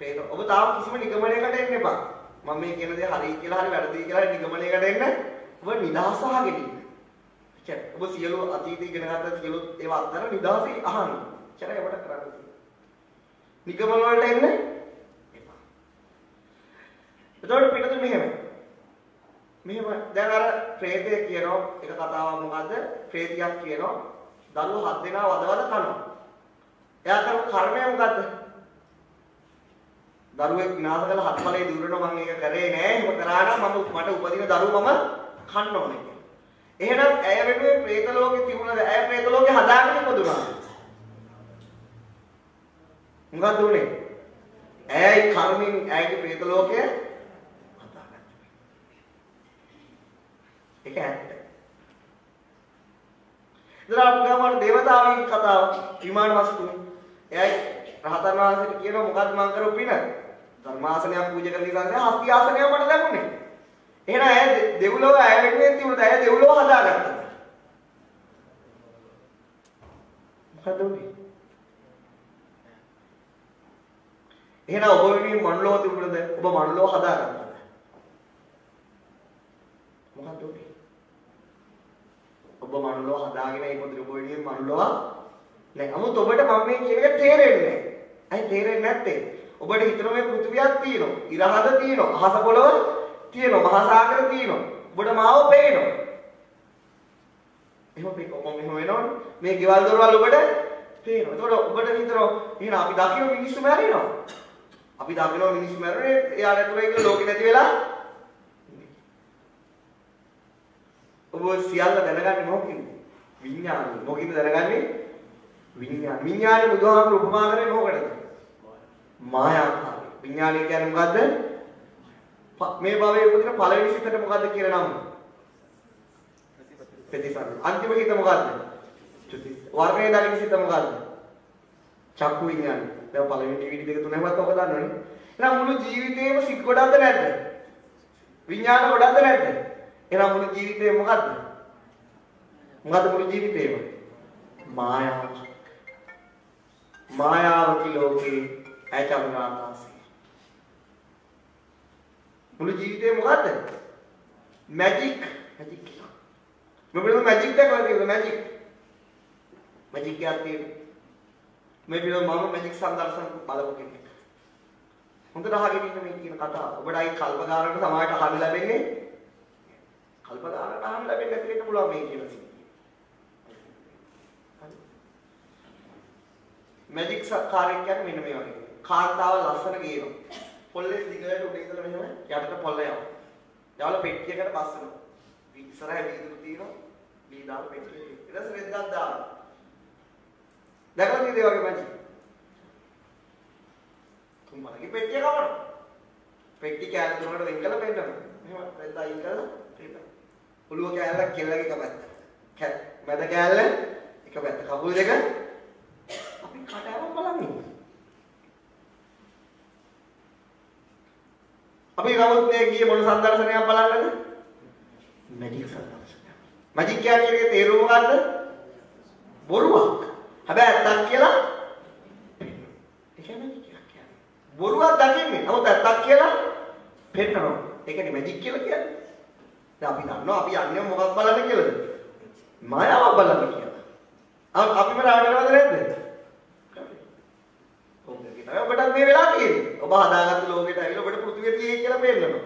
ප්‍රේත ඔබ තාම කිසිම නිගමනයකට එන්න එපා. මම මේ කියන දේ හරි කියලා හරි වැරදි කියලා නිගමනයකට එන්න. ඔබ නිදහස අහගෙන ඉන්න. ඔබ සියලු අතීත ඉගෙන ගන්න සියලු ඒවා අතර නිදහසේ අහන්න. එච්චරයි අපට කරන්න තියෙන්නේ. නිගමන වලට එන්න එපා. එතකොට පිටත මෙහෙම දැන් අර ප්‍රේතය කියනවා එක කතාවක් මොකද්ද? ප්‍රේතියක් කියනවා දරුවෝ 7 දෙනා වදවද කනවා. එයා කරපු කර්මය මොකද්ද? දරුවෙක් විනාශ කළ හත්ඵලයේ දුරනවා මම ඒක කරේ නෑ. එහෙම කරා නම් මට උපදින දරුවෝ මම කන්න ඕනේ. එහෙනම් ඇය වෙනුවෙන් പ്രേත ලෝකේ තිබුණාද? ඇය ප්‍රේත ලෝකේ හදාගෙන ඉපදුණා. මොකද උනේ? ඇයි කර්මෙන් ඇයිගේ പ്രേත ලෝකය හදාගත්තා. ඒක ඇත්ත. දරාපුගමන දේවතාවගේ කතාව විමාන වස්තු. එයයි රහතන් වහන්සේට කියනවා මොකද්ද මං කරපු පින? ධර්මාසනයක් පූජා කරන නිසා හස්ති ආසනය මට ලැබුණේ. එහෙනම් ඇය දෙව්ලොව ඇය වෙනුවෙන් තිබුණා. ඇය දෙව්ලොව හදාගත්තා. මොකද උනේ? එහෙනම් ඔබ වෙනුවෙන් මනුලොව තිබුණද? ඔබ මනුලොව හදාගත්තා. මොකද උනේ? ඔබ මනුලොව හදාගෙන ඉපදුණු ඔබ වෙනුවෙන් මනුලොව නෑ. 아무ත් ඔබට මම මේ කියන එක තේරෙන්නේ නෑ. ඇයි තේරෙන්නේ නැත්තේ? ඔබට හිතන මේ පෘථිවියක් තියෙනවා. ඉරහද තියෙනවා. අහස පොළව තියෙනවා. මහා සාගර තියෙනවා. ඔබට මාව පේනවා. එහෙම මෙහෙම වෙනවනේ. මේ ගෙවල් දොරවල් ඔබට පේනවා. ඒතකොට ඔබට හිතනවා එහෙනම් අපි දකින්න මිනිස්සු මැරෙනවා. අපි දකින්න මිනිස්සු මැරෙන්නේ එයා නැතුව ඒක ලෝකෙ නැති වෙලා. ඔබ සියල්ල දැනගන්නේ මොකකින්ද? විඥානය. මොකකින්ද දැනගන්නේ? විඥාන. විඥානේ බුදුහාමුදුරු උපමා කරන්නේ මොකටද? මායාකාරය. විඥානය කියන්නේ මොකද්ද? මේ භවයේ උපදින පළවෙනි සිතට මොකද්ද කියලා නම? ප්‍රතිසං. අන්තිම හිත මොකද්ද? චුති. වර්ණේ දකින්න සිත මොකද්ද? චක්කු විඥානය. දැන් පළවෙනි DVD දෙක තුනවත් ඔබ දන්නවනේ. එහෙනම් මුළු ජීවිතේම සිත් ගොඩක්ද නැද්ද? විඥාන ගොඩක්ද නැද්ද? එහෙනම් මුළු ජීවිතේ මොකද්ද? මොකද්ද මුළු ජීවිතේම? මායාව. මායාවකි ලෝකේ ඇචම්නාසී. මුළු ජීවිතේ මොකද්ද? මැජික්. මැජික් කියලා. මොකද මැජික් දැකලා තියෙනවද? මැජික්. මැජික් කියන්නේ මේ පිළිවෙල මම මැජික් සංදර්ශන බලපු කෙනෙක්. හොඳට අහගෙන ඉන්න මේ කියන කතාව. ඔබටයි කල්ප ගානකට සමාජයට අහන්න ලැබෙන්නේ කල්ප ගානකට අහන්න ලැබෙන්නේ නැති වෙන්න පුළුවන් මේ කියන සිද්ධිය. මැජික් කාර්යයක් කියන්නේ මෙන්න මේ වගේ. කාන්තාව ලස්සන ගේනවා. පොල්ලේ දිගට උඩ ඉඳලා මෙහෙම යටට පොල්ල යනවා. යාළුවා පෙට්ටියකට බස්සනවා. ඉස්සරහ වීදුරු තියෙනවා. මේ දාලා පෙට්ටිය. ඊට පස්සේ රෙද්දක් දානවා. දැකලා තියෙද වගේ මැජික්? තුම්මලගේ පෙට්ටිය කවනවා. පෙට්ටි කෑල්ල තුනකට වෙන් කරලා පෙන්නනවා. මෙහෙම රෙද්ද අයින් කරලා පෙන්නනවා. ඔළුව කෑල්ල කෙල්ලගේ එක පැත්ත. මැද කෑල්ල එක පැත්ත. කකුල් දෙක අපි කටාරම් බලන්නේ. අපි ගමත් මේ ගියේ මොන සංදර්ශනයක් බලන්නද? මැජික් සංදර්ශනයක්. මැජික් කියන්නේ තේරුම මොකද්ද? බොරුවක්. හැබැයි ඇත්තක් කියලා ඒ කියන්නේ බොරුවක් දකින්නේ. නමුත් ඇත්තක් කියලා පෙන්නනවා. ඒකනේ මැජික් කියලා කියන්නේ. දැන් අපි දන්නවා අපි යන්නේ මොකක් බලන්න කියලාද? මායාවක් බලන්න කියලා. අපිම රාගනවද නැද්ද? මේ වෙලා තියෙන්නේ. ඔබ හදාගත්ත ලෝකෙට ඇවිල්ලා ඔබට පෘථිවිය තියෙයි කියලා පේන්නනවා.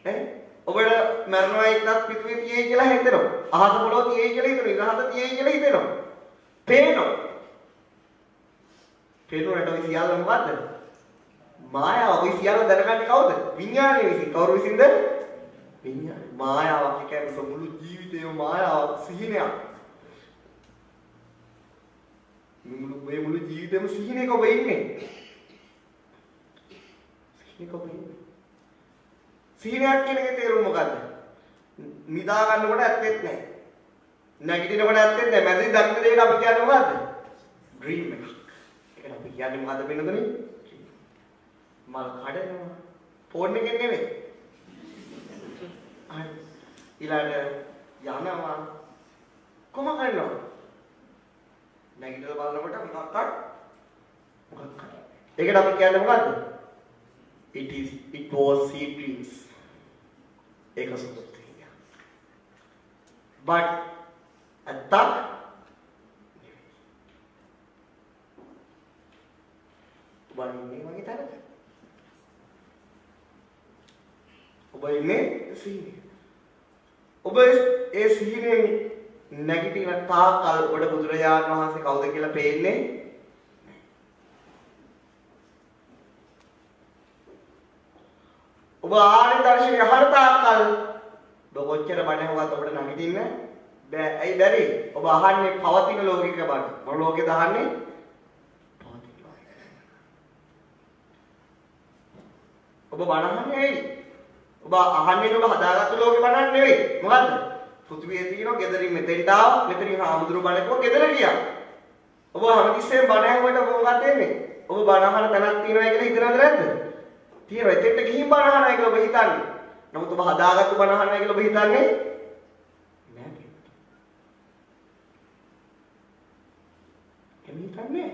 ඈ ඔබට මරණය එක්කත් පෘථිවිය තියෙයි කියලා හිතෙනවා. අහස පොළොව තියෙයි කියලා හිතෙනවා. ඉරහත තියෙයි කියලා හිතෙනවා. පේනවා. පේනොට ඔය සියල්ල මොකද්ද? මායාව. ඔය සියල්ල දැනගන්නේ කවුද? විඥානය විසින්. කවුරු විසින්ද? විඥානය. මායාවක් කියන්නේ මුළු ජීවිතේම මායාවක් සිහිනයක්. මුළු ජීවිතේම සිහිනයක ඔබ ඉන්නේ. සිහිනයක ඔබ ඉන්නේ. සිහිනයක් කියන එකේ තේරුම මොකද්ද? නිදා ගන්නකොට ඇත්තෙත් නැහැ. නැගිටිනකොට ඇත්තෙත් නැහැ. මැදින් දකින්න දෙයට අපි කියන්නේ මොකද්ද? ඩ්‍රීම් එක. ඒකට අපි කියන්නේ මොකද්ද වෙනදනේ? මල් කඩනවා. ෆෝන් එකෙන් නෙමෙයි. ඊළඟ යනවා. කොහොම කරනවා? නැගිටලා බලනකොට මොකක්ද? ඒකට අපි කියන්නේ මොකද්ද? It was sea dreams. ඒක සුදුසුයි. But ඇත්තක් ඔබ ඉන්නේ මගේ තරක. ඔබ ඉන්නේ සිහිනේ. ඔබ ඒ සිහිනෙන් නැගිටින තාකල් ඔබට බුදුරජාණන් වහන්සේ කවුද කියලා පේන්නේ? ඔබ ආර්ය දර්ශනය අහන තාකල් ඔබ කොච්චර බණ හොවත් ඔබට නැගිටින්න බෑ. ඇයි බැරි? ඔබ අහන්නේ පවතින ලෝකික බණ. මොන ලෝකෙද අහන්නේ? පවතින ලෝකෙ. ඔබ බණ අහන්නේ ඇයි? ඔබ අහන්නේ ඔබ හදාගත්ත ලෝකෙ බණක් නෙවෙයි. මොකද්ද? පෘථිවියේ තියෙන ගෙදරින් මෙතෙන්ට ආව, මෙතනින් ආමුදුරු බණකෝ ගෙදර ගියා. ඔබ හැමතිස්සෙම බණ ඇහුවට ඔබ මොකද වෙන්නේ? ඔබ බණ අහන තැනක් තියෙනවා කියලා හිතනවද නැද්ද? තියෙනවා. එතෙන්ට ගිහින් බණ අහනවා කියලා ඔබ හිතන්නේ. නමුත් ඔබ හදාගත්ත බණ අහනවා කියලා ඔබ හිතන්නේ නැහැ. එහෙම හිතන්නේ.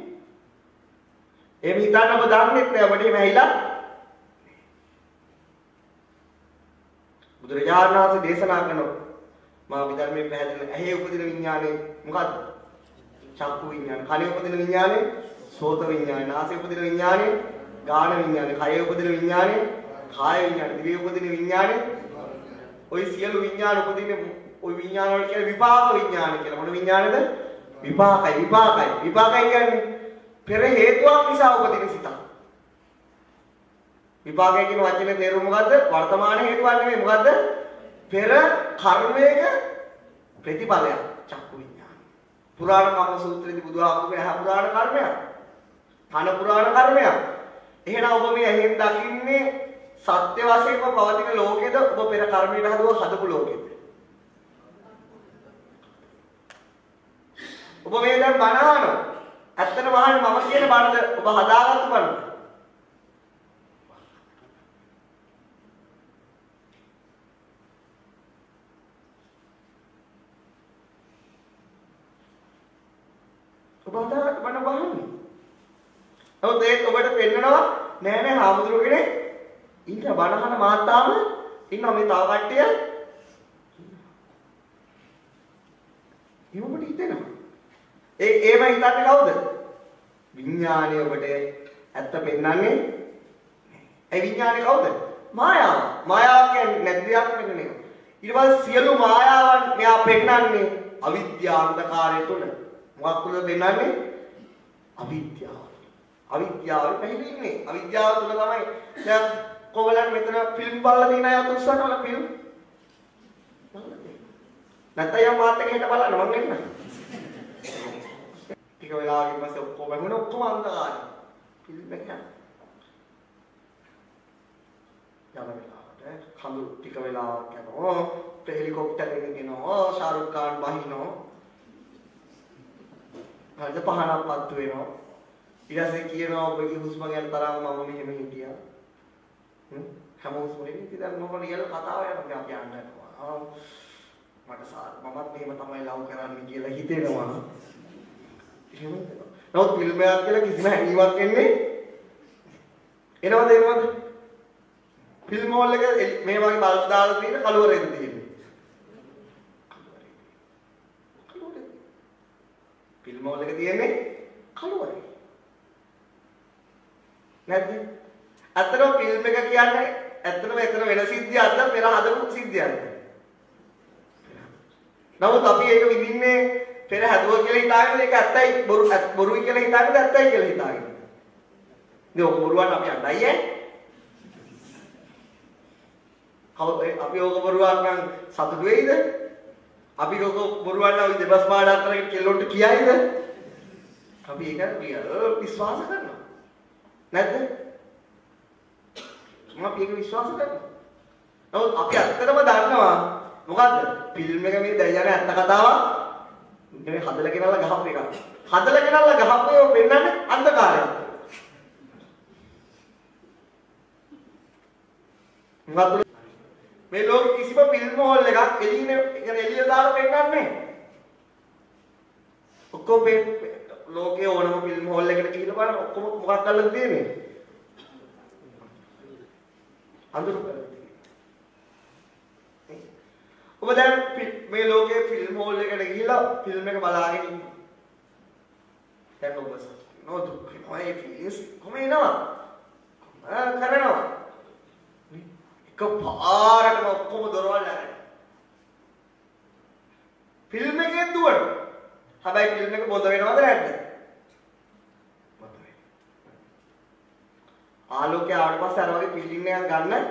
එහෙම හිතන්න ඔබ දන්නේ නැහැ. ඔබට එහෙම ඇහිලා බුදුරජාණන් වහන්සේ දේශනා කරනවා මා විධර්මයේ පැහැදිලි ඇහි උපදින විඥානේ මොකද්ද? චක්කු විඥාන. කනේ උපදින විඥානේ සෝත විඥානේ. නාසයේ උපදින විඥානේ ගාන විඥානේ. කයේ උපදින විඥානේ කාය විඥානේ. දිවේ උපදින විඥානේ ওই සියලු විඥාන උපදින ওই විඥාන වල කියන්නේ විපාක විඥාන කියලා. මොන විඥානද? විපාකයි. විපාකයි කියන්නේ පෙර හේතුවක් නිසා උපදින සිතක්. විපාකය කියන වචනේ තේරුම මොකද්ද? වර්තමාන හේතුවක් නෙමෙයි. මොකද්ද? පෙර කර්මයක ප්‍රතිඵලයක්. චක්කු විඥාන. පුරාණ කර්ම සූත්‍රයේදී බුදුහාමුදුරුවෝ එහා පුරාණ කර්මයක්. කන පුරාණ කර්මයක්. එහෙනම් ඔබ මේ ඇහෙන් දකින්නේ සත්‍ය වශයෙන්ම පවතින ලෝකෙද ඔබ පෙර කර්මයට හදපු ලෝකෙද? ඔබ මේ දැන් බණ අහනවා. ඇත්තටම අහන්නේ මම කියන බණද ඔබ හදාගත්තු බණද? ඔබ හදාගත්තු බණ වහන්නේ. නමුත් ඒක ඔබට පෙන්නනවා නෑ නෑ හාමුදුරුවෝ කෙනෙක් ඉන්න බණහන මාතාම ඉන්නවා මේ තව කට්ටිය. එහෙම ඔබට හිතෙනවා. ඒව හිතන්නේ කවුද? විඥානය ඔබට ඇත්ත පෙන්වන්නේ. ඒ විඥානය කවුද? මායාව. මායාව කියන්නේ නැති දෙයක් නෙමෙයි. ඊට පස්සේ සියලු මායාවන් මෙයා පෙන්වන්නේ අවිද්‍යා අන්ධකාරය තුල. මොකක් තුලද පෙන්වන්නේ? අවිද්‍යාව. අවිද්‍යාව පැහැදිලිනේ. අවිද්‍යාව තුල තමයි දැන් කොවලන් මෙතන ෆිල්ම් බලලා තියෙන අය උත්සාහ කරලා ෆිල්ම් නැත්නම් යම් මාත් එක හිට බලන්න මම එන්න. ටික වෙලාවකින් පස්සේ ඔක්කොම ඔක්කොම අන්ධකාරයි. ෆිල්ම් එක යන වෙලාවට කඳු ටික වෙලාවක් යනවා. හෙලිකොප්ටර් එකකින් එනවා. ශාරුක් ખાන් බහිනවා. හරිද පහනක් පත්තු වෙනවා. ඊට පස්සේ කියනවා ඔබගේ හුස්ම ගැන තරම් මම මෙහෙම හිටියා. හැම හුස්මෙම ඉතින් දැන් මොකද රියල් කතාව යනවා අපි යන්නවා. මට මමත් මේව තමයි ලව් කරන්නේ කියලා හිතෙනවා. එහෙම නමුත් ෆිල්ම් එකක් කියලා කිසිම හැඟීමක් එන්නේ එනවද? ෆිල්ම් හෝල් එක මේ වගේ බල්බ් දාලා තියෙන කළුවරේද තියෙන්නේ. ෆිල්ම් හෝල් එක තියෙන්නේ කළුවරේ. නැද්ද? අතන ෆිල්ම් එක කියන්නේ ඇත්තටම එතන වෙන සිද්ධියක්ද පෙර හදපු සිද්ධියක්ද? නමුත් අපි ඒක විඳින්නේ පෙර හදුවා කියලා හිතාගෙන ඒක ඇත්තයි බොරුයි කියලා හිතාගෙන ඇත්තයි කියලා හිතාගෙන. ඉතින් ඔක බොරුවක් අපි අඬයි අපි ඕක බොරුවක් නම් සතුටු වෙයිද? අපි ඕක බොරුවක් නම් දෙබස් පාඩම් කරගෙන කෙල්ලොන්ට කියයිද? අපි ඒක විශ්වාස කරනවා. නැද්ද? අපි ඒක විශ්වාස කරනවා. නමුත් අපි ඇත්තටම දන්නවා මොකද්ද? ෆිල්ම් එක මේ දැන් යන ඇත්ත කතාවක් නෙමෙයි හදලා ගෙනල්ලා ගහපු එකක්. හදලා ගෙනල්ලා ගහපු ඒවා පෙන්නන්නේ අන්ධකාරයක්. මොකද්ද? මේ ලෝකෙ කිසිම ෆිල්ම් හෝල් එකක් එළියේ කියන්නේ එළිය දාලා පෙන්නන්නේ. ඔක්කොම ලෝකේ ඕනම ෆිල්ම් හෝල් එකකට ගිහිල්ලා බලන්න ඔක්කොම මොකක් කරලාද තියෙන්නේ? අඳුරු කරලා තියෙන්නේ. ඔබ දැන් මේ ලෝකේ ෆිල්ම් හෝල් එකට ගිහිල්ලා ෆිල්ම් එක බලාගෙන ඉන්නවා. දැන් ඔබ නෝ දුක් වෙනවා ඒ ෆිල්ම්ස් කොහොම එනවා? කරනවා. එකපාරටම ඔක්කොම දොරවල් අරගෙන. ෆිල්ම් එකෙන් දුවන. හැබැයි ෆිල්ම් එක බොඳ වෙනවද නැද්ද? බොඳ වෙනවා. ආලෝකය ආවට පස්සේ අර වගේ ෆිල්ම් එකක් ගන්න.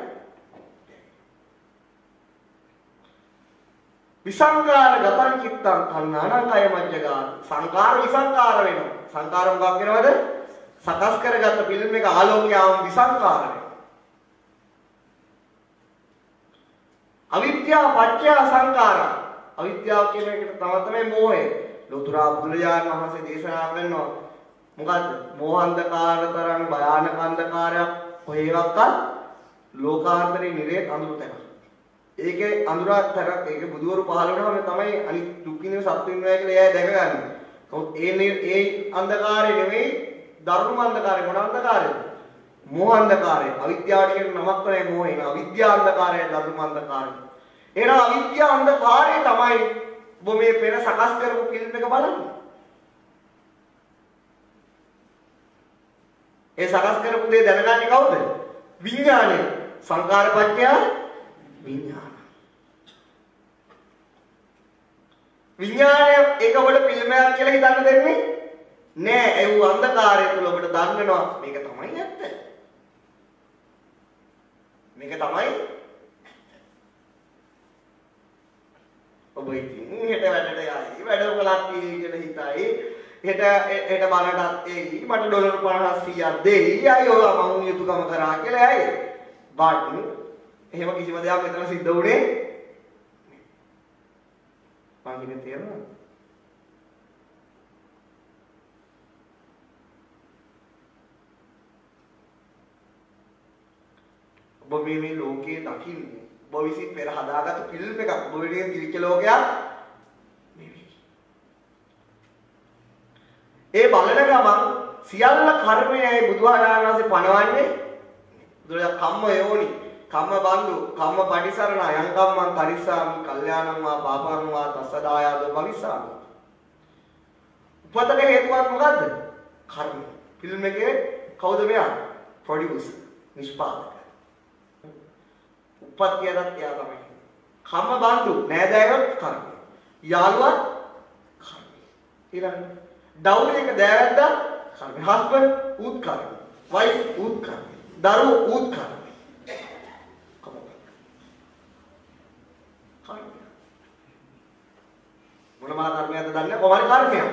විසංකාර ගතං චිත්තං කන්නාන කය මජ්ජගා. සංකාර විසංකාර වෙනවා. සංකාර මොකක් වෙනවද? සකස් කරගත්ත ෆිල්ම් එක ආලෝකය ආවම විසංකාර වෙනවා. අවිද්‍යාව පත්‍ය සංඛාරා. අවිද්‍යාව කියන එකට තමයි මෝහය. ලෝතුරා බුදුරජාණන් වහන්සේ දේශනා කරනවා මොකද්ද? මෝහාන්ධකාර තරම් භයානක අන්ධකාරයක් කොහේවත් ලෝකාන්තරේ නිරේ අඳුර තැන. ඒකේ අඳුරතර ඒකේ බුදුවරු පහළ වෙනවම තමයි අනිත් දුක් විඳින සත්තු ඉන්නවා කියලා එයා දැකගන්නේ. නමුත් ඒ අන්ධකාරය නෙවෙයි ධර්ම අන්ධකාරය. මොන අන්ධකාරයද? මෝහ අන්ධකාරය. අවිද්‍යාව කියන නමක් තමයි මෝහය. අවිද්‍යා අන්ධකාරය ධර්ම අන්ධකාරය. එහෙනම් අවිද්‍යා අන්ධකාරය තමයි ඔබ මේ පෙර සකස් කරපු ෆිල්ම් එක බලන්නේ. ඒ සකස් කරපු දේ දැනගන්නේ කවුද? විඥානය. සංකාරපත්‍ය විඥාන. විඥානය ඒක ඔබට ෆිල්ම් එකක් කියලා හිතන්න දෙන්නේ නෑ. ඒ වූ අන්ධකාරය තුල ඔබට දන්නවා මේක තමයි ඇත්ත. මේක තමයි ඔබ ඉතින් හෙට වැඩට යයි වැඩ කළා කියලා හිතයි හෙට බලටත් එයි මට ඩොලර් 50 100ක් දෙයි අය ඔය මම යුතුයකම කරා කියලා ඇයි බට් එහෙම කිසිම දෙයක් මෙතන සිද්ධ වුණේ මං කියන්නේ තේරෙනවද? ඔබ මේ ලෝකයේ දකින්නේ ඔබ විසින් පෙර හදාගත්තු ෆිල්ම් එකක්. ඔබ වෙනුවෙන් තිරිච්ච ලෝකයක් නෙවෙයි. ඒ බලන ගමන් සියල්ල කර්මයයි බුදුහාරාණන් වහන්සේ පණවන්නේ. බුදුරජාණන් කම්ම යෝනි, කම්ම බන්දු, කම්ම පටිසරණ, යං කම්මං කරිස්සාමි, කල්යාණං වා පාපං වා තස්සදායාදෝ භවිස්සාමි. උපතට හේතුවක් මොකද්ද? කර්ම. ෆිල්ම් එකේ කවුද මෙයා? ප්‍රොඩියුසර්, නිෂ්පාදක. උපත්යදත් එයා තමයි. කම්ම බන්දු නෑදෑයොත් කර්ම. යාළුවා කර්ම. ඊළඟ දවුල් එක දෑවැද්දා කර්ම. හස්බන්ඩ් උත් කර්ම. වයිෆ් උත් කර්ම. දරුවෝ උත් කර්ම. මොනවා කර්මයක්ද දන්නේ? කොහොමද කර්මයක්?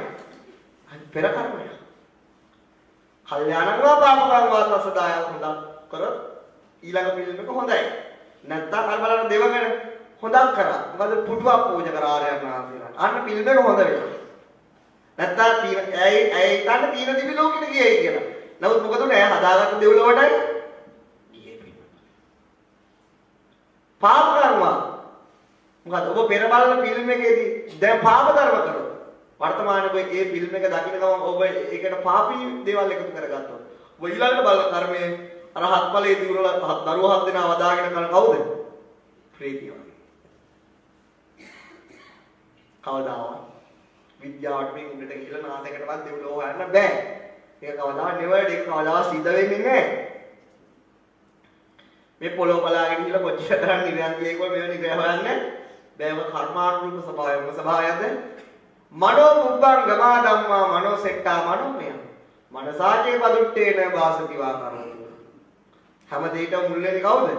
පෙර කර්මයක්. කල්යාණං වා පාපං වා තස්සදාය හොඳක් කරොත් ඊළඟ පිළිම එක හොඳයි. නැත්නම් අර බලන්න දෙවගෙන හොඳක් කරා. මොකද පුදුවක් පූජා කරා ආර්යයන් වහන්සේලා. අන්න පිළිම එක හොඳ වෙනවා. නැත්නම් ඇයි තන්න තීන දිවි ලෝකෙට ගියයි කියලා. නමුත් මොකද උනේ? හදාගත්ත දෙව්ලොවටයි ගියේ පිළිම. පාප කර්ම මොකද ඔබ පෙර බලන ෆිල්ම් එකේදී දැන් පාප ධර්ම කරොත් වර්තමානයේ ඔබ ඒ ෆිල්ම් එක දකින්න ගමන් ඔබ ඒකට පාපී දේවල් එකතු කරගත්තොත් ඔබ ඊළඟට බලන කර්මයේ අර හත්පලේ දිවුරල දරුවෝ හත් දෙනා වදාගෙන කරන කවුද? ප්‍රේතියෝ. කවදාවත් විද්‍යාවට මේ උඩට ගිහලා නාසයකටවත් දෙව්ලෝ හොයන්න බෑ. ඒක කවදාවත් නෙවෙයි ඒක කවදාවත් සිද්ධ වෙන්නේ නැහැ. මේ පොළොව බලාගෙන ඉඳලා කොච්චර තරම් නිරන්තරයෙන් මේව නිග්‍රහ හොයන්නේ බෑව කර්මානුරූප ස්වභාවයද මනෝ පුබ්බං ගමා ධම්මා මනෝ සෙට්ටා මනෝමය මනසාචේ පදුට්ටේන වාසති වා කරෝති හැම දෙයකම මුල් වෙන්නේ කවුද?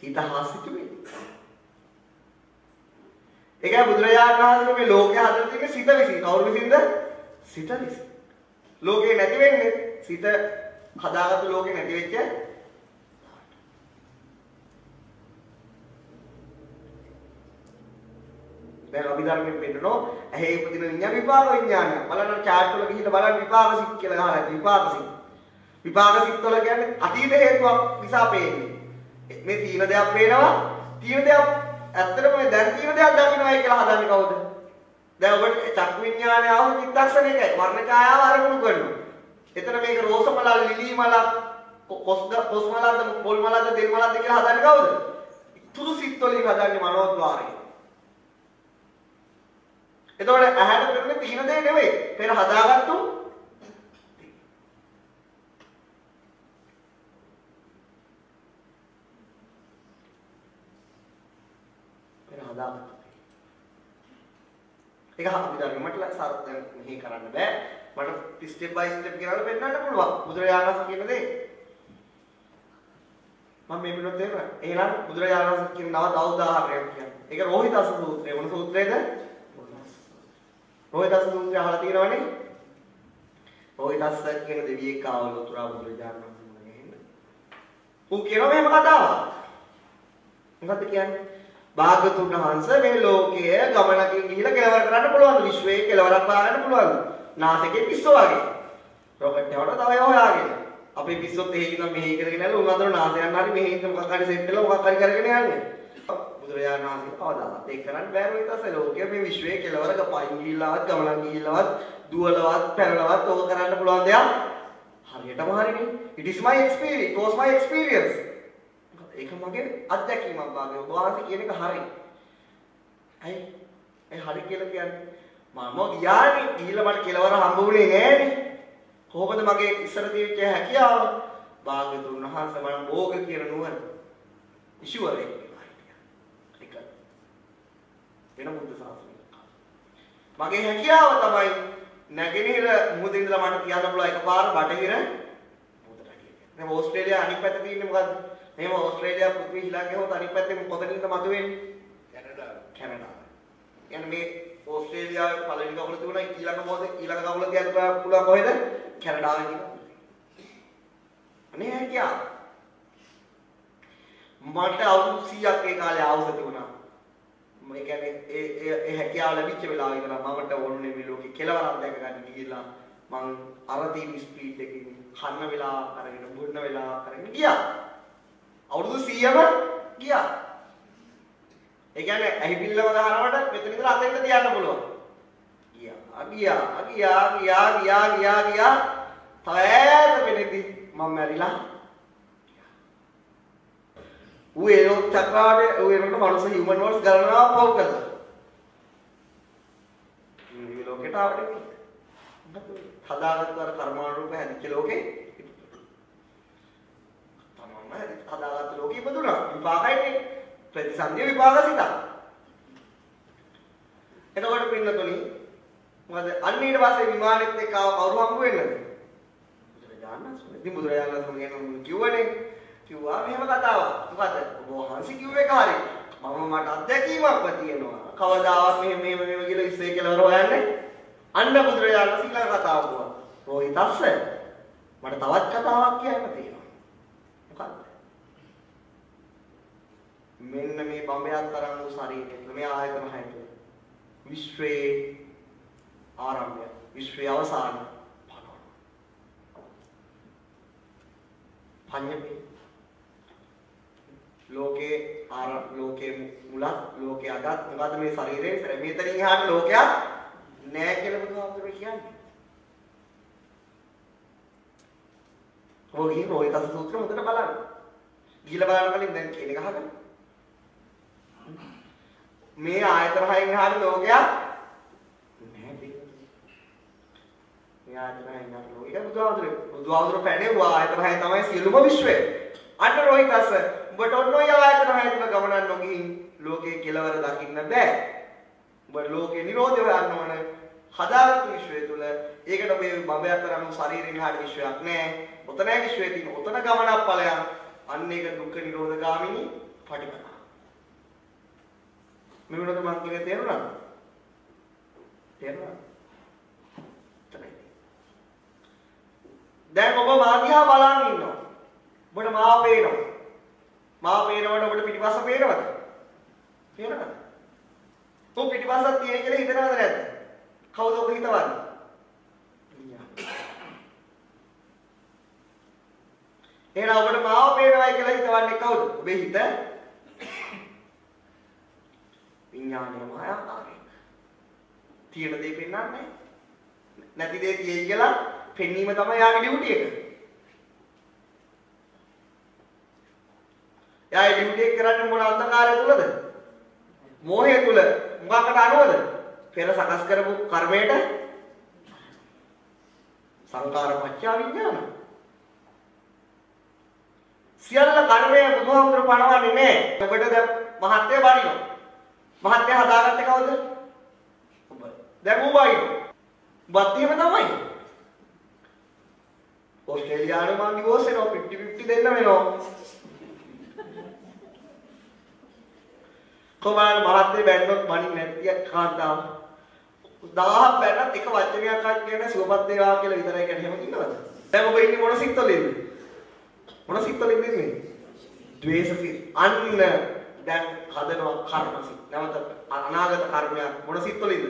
හිත හාසිතුනේ. ඒකයි බුදුරජාණන් වහන්සේ මේ ලෝකය හදලා තියෙන්නේ සිත විසින්. කවුරු විසින්ද? සිත විසින්. ලෝකේ නැති වෙන්නේ සිත හදාගත්තු ලෝකේ නැති වෙච්ච දැන් අපි ධර්මයෙන් පෙන්නනෝ ඇහි උපදින විඤ්ඤාණ විපාක විඤ්ඤාණය. බලන්න චාට් වල ගිහිල්ලා බලන්න විපාක සිත් කියලා ගහලා විපාක සිත්. විපාක සිත් වල කියන්නේ අතීත හේතුවක් නිසා පේන්නේ. මේ තීන දෙයක් පේනවා. තීන දෙයක් ඇත්තටම මේ දැන් තීන දෙයක් දකින්නයි කියලා හදන්නේ කවුද? දැන් ඔබට චක්කු විඤ්ඤාණය ආව චිත්තක්ෂණයකයි වර්ණ ඡායාව අරමුණු කරනවා. එතන මේක රෝස මල, ලිලි මල, කොස් මලද, පොල් මලද, දෙල් මලද කියලා හදන්නේ කවුද? තුරු සිත් වලින් හදන්නේ මනෝද්වාරය. එතකොට ඇහැට පෙනෙන තීන දේ නෙවෙයි. පෙර හදාගත්තු ඒක අපි ධර්මයට සාර්ථක දැන් මෙහි කරන්න බෑ. මට ස්ටෙප් බයි ස්ටෙප් කියලා පෙන්නන්න පුළුවන්. බුදුරජාණන් වහන්සේ කියන දේ. මම මේ පිළිවෙල තේරුණා. එහෙනම් බුදුරජාණන් වහන්සේ කියන නව උදාහරණයක් කියන්නේ. ඒක රෝහිතස්ස සූත්‍රය. මොන සූත්‍රයද? රෝහිතස්ස සූත්‍රය අහලා තියෙනවනේ. රෝහිතස්ස කියන දෙවියෙක් ආවලු උතුරා බුදුරජාණන් වහන්සේ. උන් කියනවා මෙහෙම කතාවක්. මොකද්ද කියන්නේ? භාගතුන් වහන්සේ මේ ලෝකයේ ගමනකින් ගිහිලා කෙලවර කරන්න පුළුවන්. විශ්වයේ කෙලවරක් පාගන්න පුළුවන්. නාසයේ පිස්සෝ වගේ. රොකට් එකකට තව හොයාගෙන. අපේ පිස්සොත් එහෙ ඉඳන් මෙහෙ කරගෙන යනවා. උන් අතර නාසයන් හරි මෙහෙ ඉඳන් මොකක් හරි සෙට් වෙලා මොකක් හරි කරගෙන යන්නේ. බුදුරජාණන් වහන්සේ කවදාවත් ඒක කරන්න බෑ රෝහිතස්ස. ලෝකයේ මේ විශ්වයේ කෙලවර ගපයින් ගිහිල්ලාවත් ගමනක් ගිහිල්ලාවත් දුවලවත් පැනලවත් ඕක කරන්න පුළුවන් දෙයක් හරියටම හරිනේ. It is my experience. It was my experience. ඒක මගේ අත්දැකීමක් වාගේ. ඔබ වහන්සේ කියන එක හරි. ඇයි? ඒ හරි කියලා කියන්නේ මම ගියානේ ගිහිල්ලා මට කෙලවර හම්බුනේ නෑනේ. කොහොමද මගේ ඉස්සර තියෙච්ච හැකියාව? භාග්‍යතුන් වහන්සේ මම භෝග කියන නුවණ ඉෂුවරේ කියලා හිටියා. ඒක වෙන බුද්ධ ශාසනයක. මගේ හැකියාව තමයි නැගෙනහිර මුහුදේ ඉඳලා මට කියන්න පුළුවන් එකපාර බටහිර මුහුදට කියන්නේ. දැන් ඕස්ට්‍රේලියාව අනිත් පැත්තේ තියෙන්නේ මොකද්ද? මේව ඕස්ට්‍රේලියාව පෘථිවි හිලා ගියොත් අනිත් පැත්තේ කොතනින්ද මතුවෙන්නේ? කැනඩාව. කියන්නේ මේ ඕස්ට්‍රේලියාවේ පළවෙනි කකුල තිබුණා ඊළඟ කකුල තියන්න පුළුවන් කොහෙද? කැනඩාවේ තියෙනවා. අනේ හැකියාව. මට අවුරුදු 100ක් ඒ කාලේ ආවුස තිබුණා. මම කියන්නේ ඒ හැකියාව ලැබිච්ච වෙලාව ඉඳලා මමට ඕනේ මේ ලෝකේ කෙලවරක් දැක ගන්න ගිහිල්ලා මං අරදීන ස්පීඩ් එකකින් කන්න වෙලාවක් අරගෙන බුන්න වෙලාවක් අරගෙන ගියා. අවුරුදු 100ම ගියා. ඒ කියන්නේ ඇහිපිල්ලම ගහනකොට මෙතන ඉඳලා අතෙන්ට තියන්න පුළුවන්. ගියා. තවද වෙනෙදි මම මැරිලා. ඌ ඒරෝ චක්‍රාවේ ඌ ඒරෝට මනුස්ස හියුමන් වර්ඩ්ස් ගණනාවක් පව් කළා. මේ ලෝකෙට ආවනේ. හදාගත්ත අර කර්මානුරූප හැදිච්ච ලෝකේ හදාගත්ත ලෝකෙ ඉපදුණා. විපාකයිනේ. ප්‍රතිසන්දිය විපාක සිත. එතකොට පින්නතුනි මොකද අන්න ඊට පස්සේ විමානෙත් එක්ක කවුරු හම්බ වෙන්නද? බුදුරජාණන් වහන්සේ. ඉතින් බුදුරජාණන් වහන්සේ කිව්වනේ. කිව්වා මෙහෙම කතාවක්. මොකද ඔබ වහන්සේ කිව්වේ කාරේ. මම මට අත්දැකීමක්ම තියෙනවා. කවදාවත් මෙහෙම කියලා ඉස්සේ කියලා හොයන්නේ. අන්න බුදුරජාණන් වහන්සේ කතාව කිව්වා. රෝහිතස්ස මට තවත් කතාවක් කියන්න තියෙනවා. මොකක්ද? මෙන්න මේ බඹයක් තරම් වූ ශරීරය මේ ආයතන හයට විශ්වයේ ආරම්භය විශ්වයේ අවසාන පඤ්ඤපේ ලෝකේ ලෝකේ මුලක් ලෝකේ අගත් මොකද මේ ශරීරයේ මෙතනින් එහාට ලෝකයක් නෑ කියලා බුදුහාමුදුරුවෝ කියන්නේ. ඔය රෝහිතස්ස සූත්‍රය හොඳට බලන්න. ගිහිල්ලා බලන්න කලින් දැන් කියන එක අහගන්න. මේ ආයතන හයෙන් එහාට ලෝකයක් නැහැ. මේ ආයතන හයන ලෝකේ බුදුහාමුදුරුවෝ පැනෙවුවා ආයතන හය තමයි සියලුම විශ්වය. අන්න රෝහිතස් උඹට ඔන්න ඔය ආයතන හය තුන ගමනක් නොගිහින් ලෝකේ කෙලවර දකින්න බෑ. උඹ ලෝකේ නිරෝධය හොයන්න ඕන. හදාගත්තු විශ්වය තුල ඒකට ඔබේ බබ අතර අනු ශරීරයෙන් හාට විශ්වයක් නෑ. ඔතනයි විශ්වයේ තියෙන ඔතන ගමනක් ඵලයක්. අන්න ඒක දුක්ඛ නිරෝධ ගාමිනී පටිපදා. මේ වුණත් මම කියන්නේ තේරුණාද? තේරුණාද? දැන් ඔබ මා දිහා බලන් ඉන්නවා. ඔබට මා පේනවා. මා පේනකොට ඔබට පිටිපස්ස පේනවද? පේනවද? ඔබ පිටිපස්සක් තියෙන කියලා හිතනවද නැද්ද? කවුද ඔබ හිතවන්නේ? එහෙනම් ඔබට මාව පේනවයි කියලා හිතවන්නේ කවුද? ඔබේ හිත. විඥානය මායාකාරයි. තියෙන දේ පෙන්වන්නේ නැහැ. නැති දේ තියෙයි කියලා පෙන්වීම තමයි යාගේ ඩියුටි එක. යාගේ ඩියුටි එක කරන්නේ මොන අන්ධකාරය තුලද? මෝහය තුල. මොකකට අනුවද? පෙර සකස් කරපු කර්මයට සංකාර පත්‍ය විඥාන. සියල්ල කර්මය බුදුහාමුදුරු පණවන්නේ නැහැ. ඔබට දැන් මහත්ය බණිනවා. මහත්ය හදාගත්තේ කවුද? ඔබ. දැන් ඌ බණිනවා. ඔබත් එහෙම තමයි. ඕස්ට්‍රේලියාවේ මම ඩිවෝස් වෙනවා 50-50 දෙන්න වෙනවා. කොහොමද මහත්ය බැන්නොත් බණින්නේ නැති කාන්තාව. 1000ක් බැන්නත් එක වචනයක් කියන සුවපත් වේවා කියලා විතරයි කියන්නේ එහෙම ඉන්නවද? දැන් ඔබ ඉන්නේ මොන සිත්වලින්ද? මොන සිත්වලින්ද ඉන්නේ? ද්වේෂ සිත්. අන්න දැන් හදනවා කර්ම සිත්. නැවත අනාගත කර්මයක් මොන සිත්වලින්ද?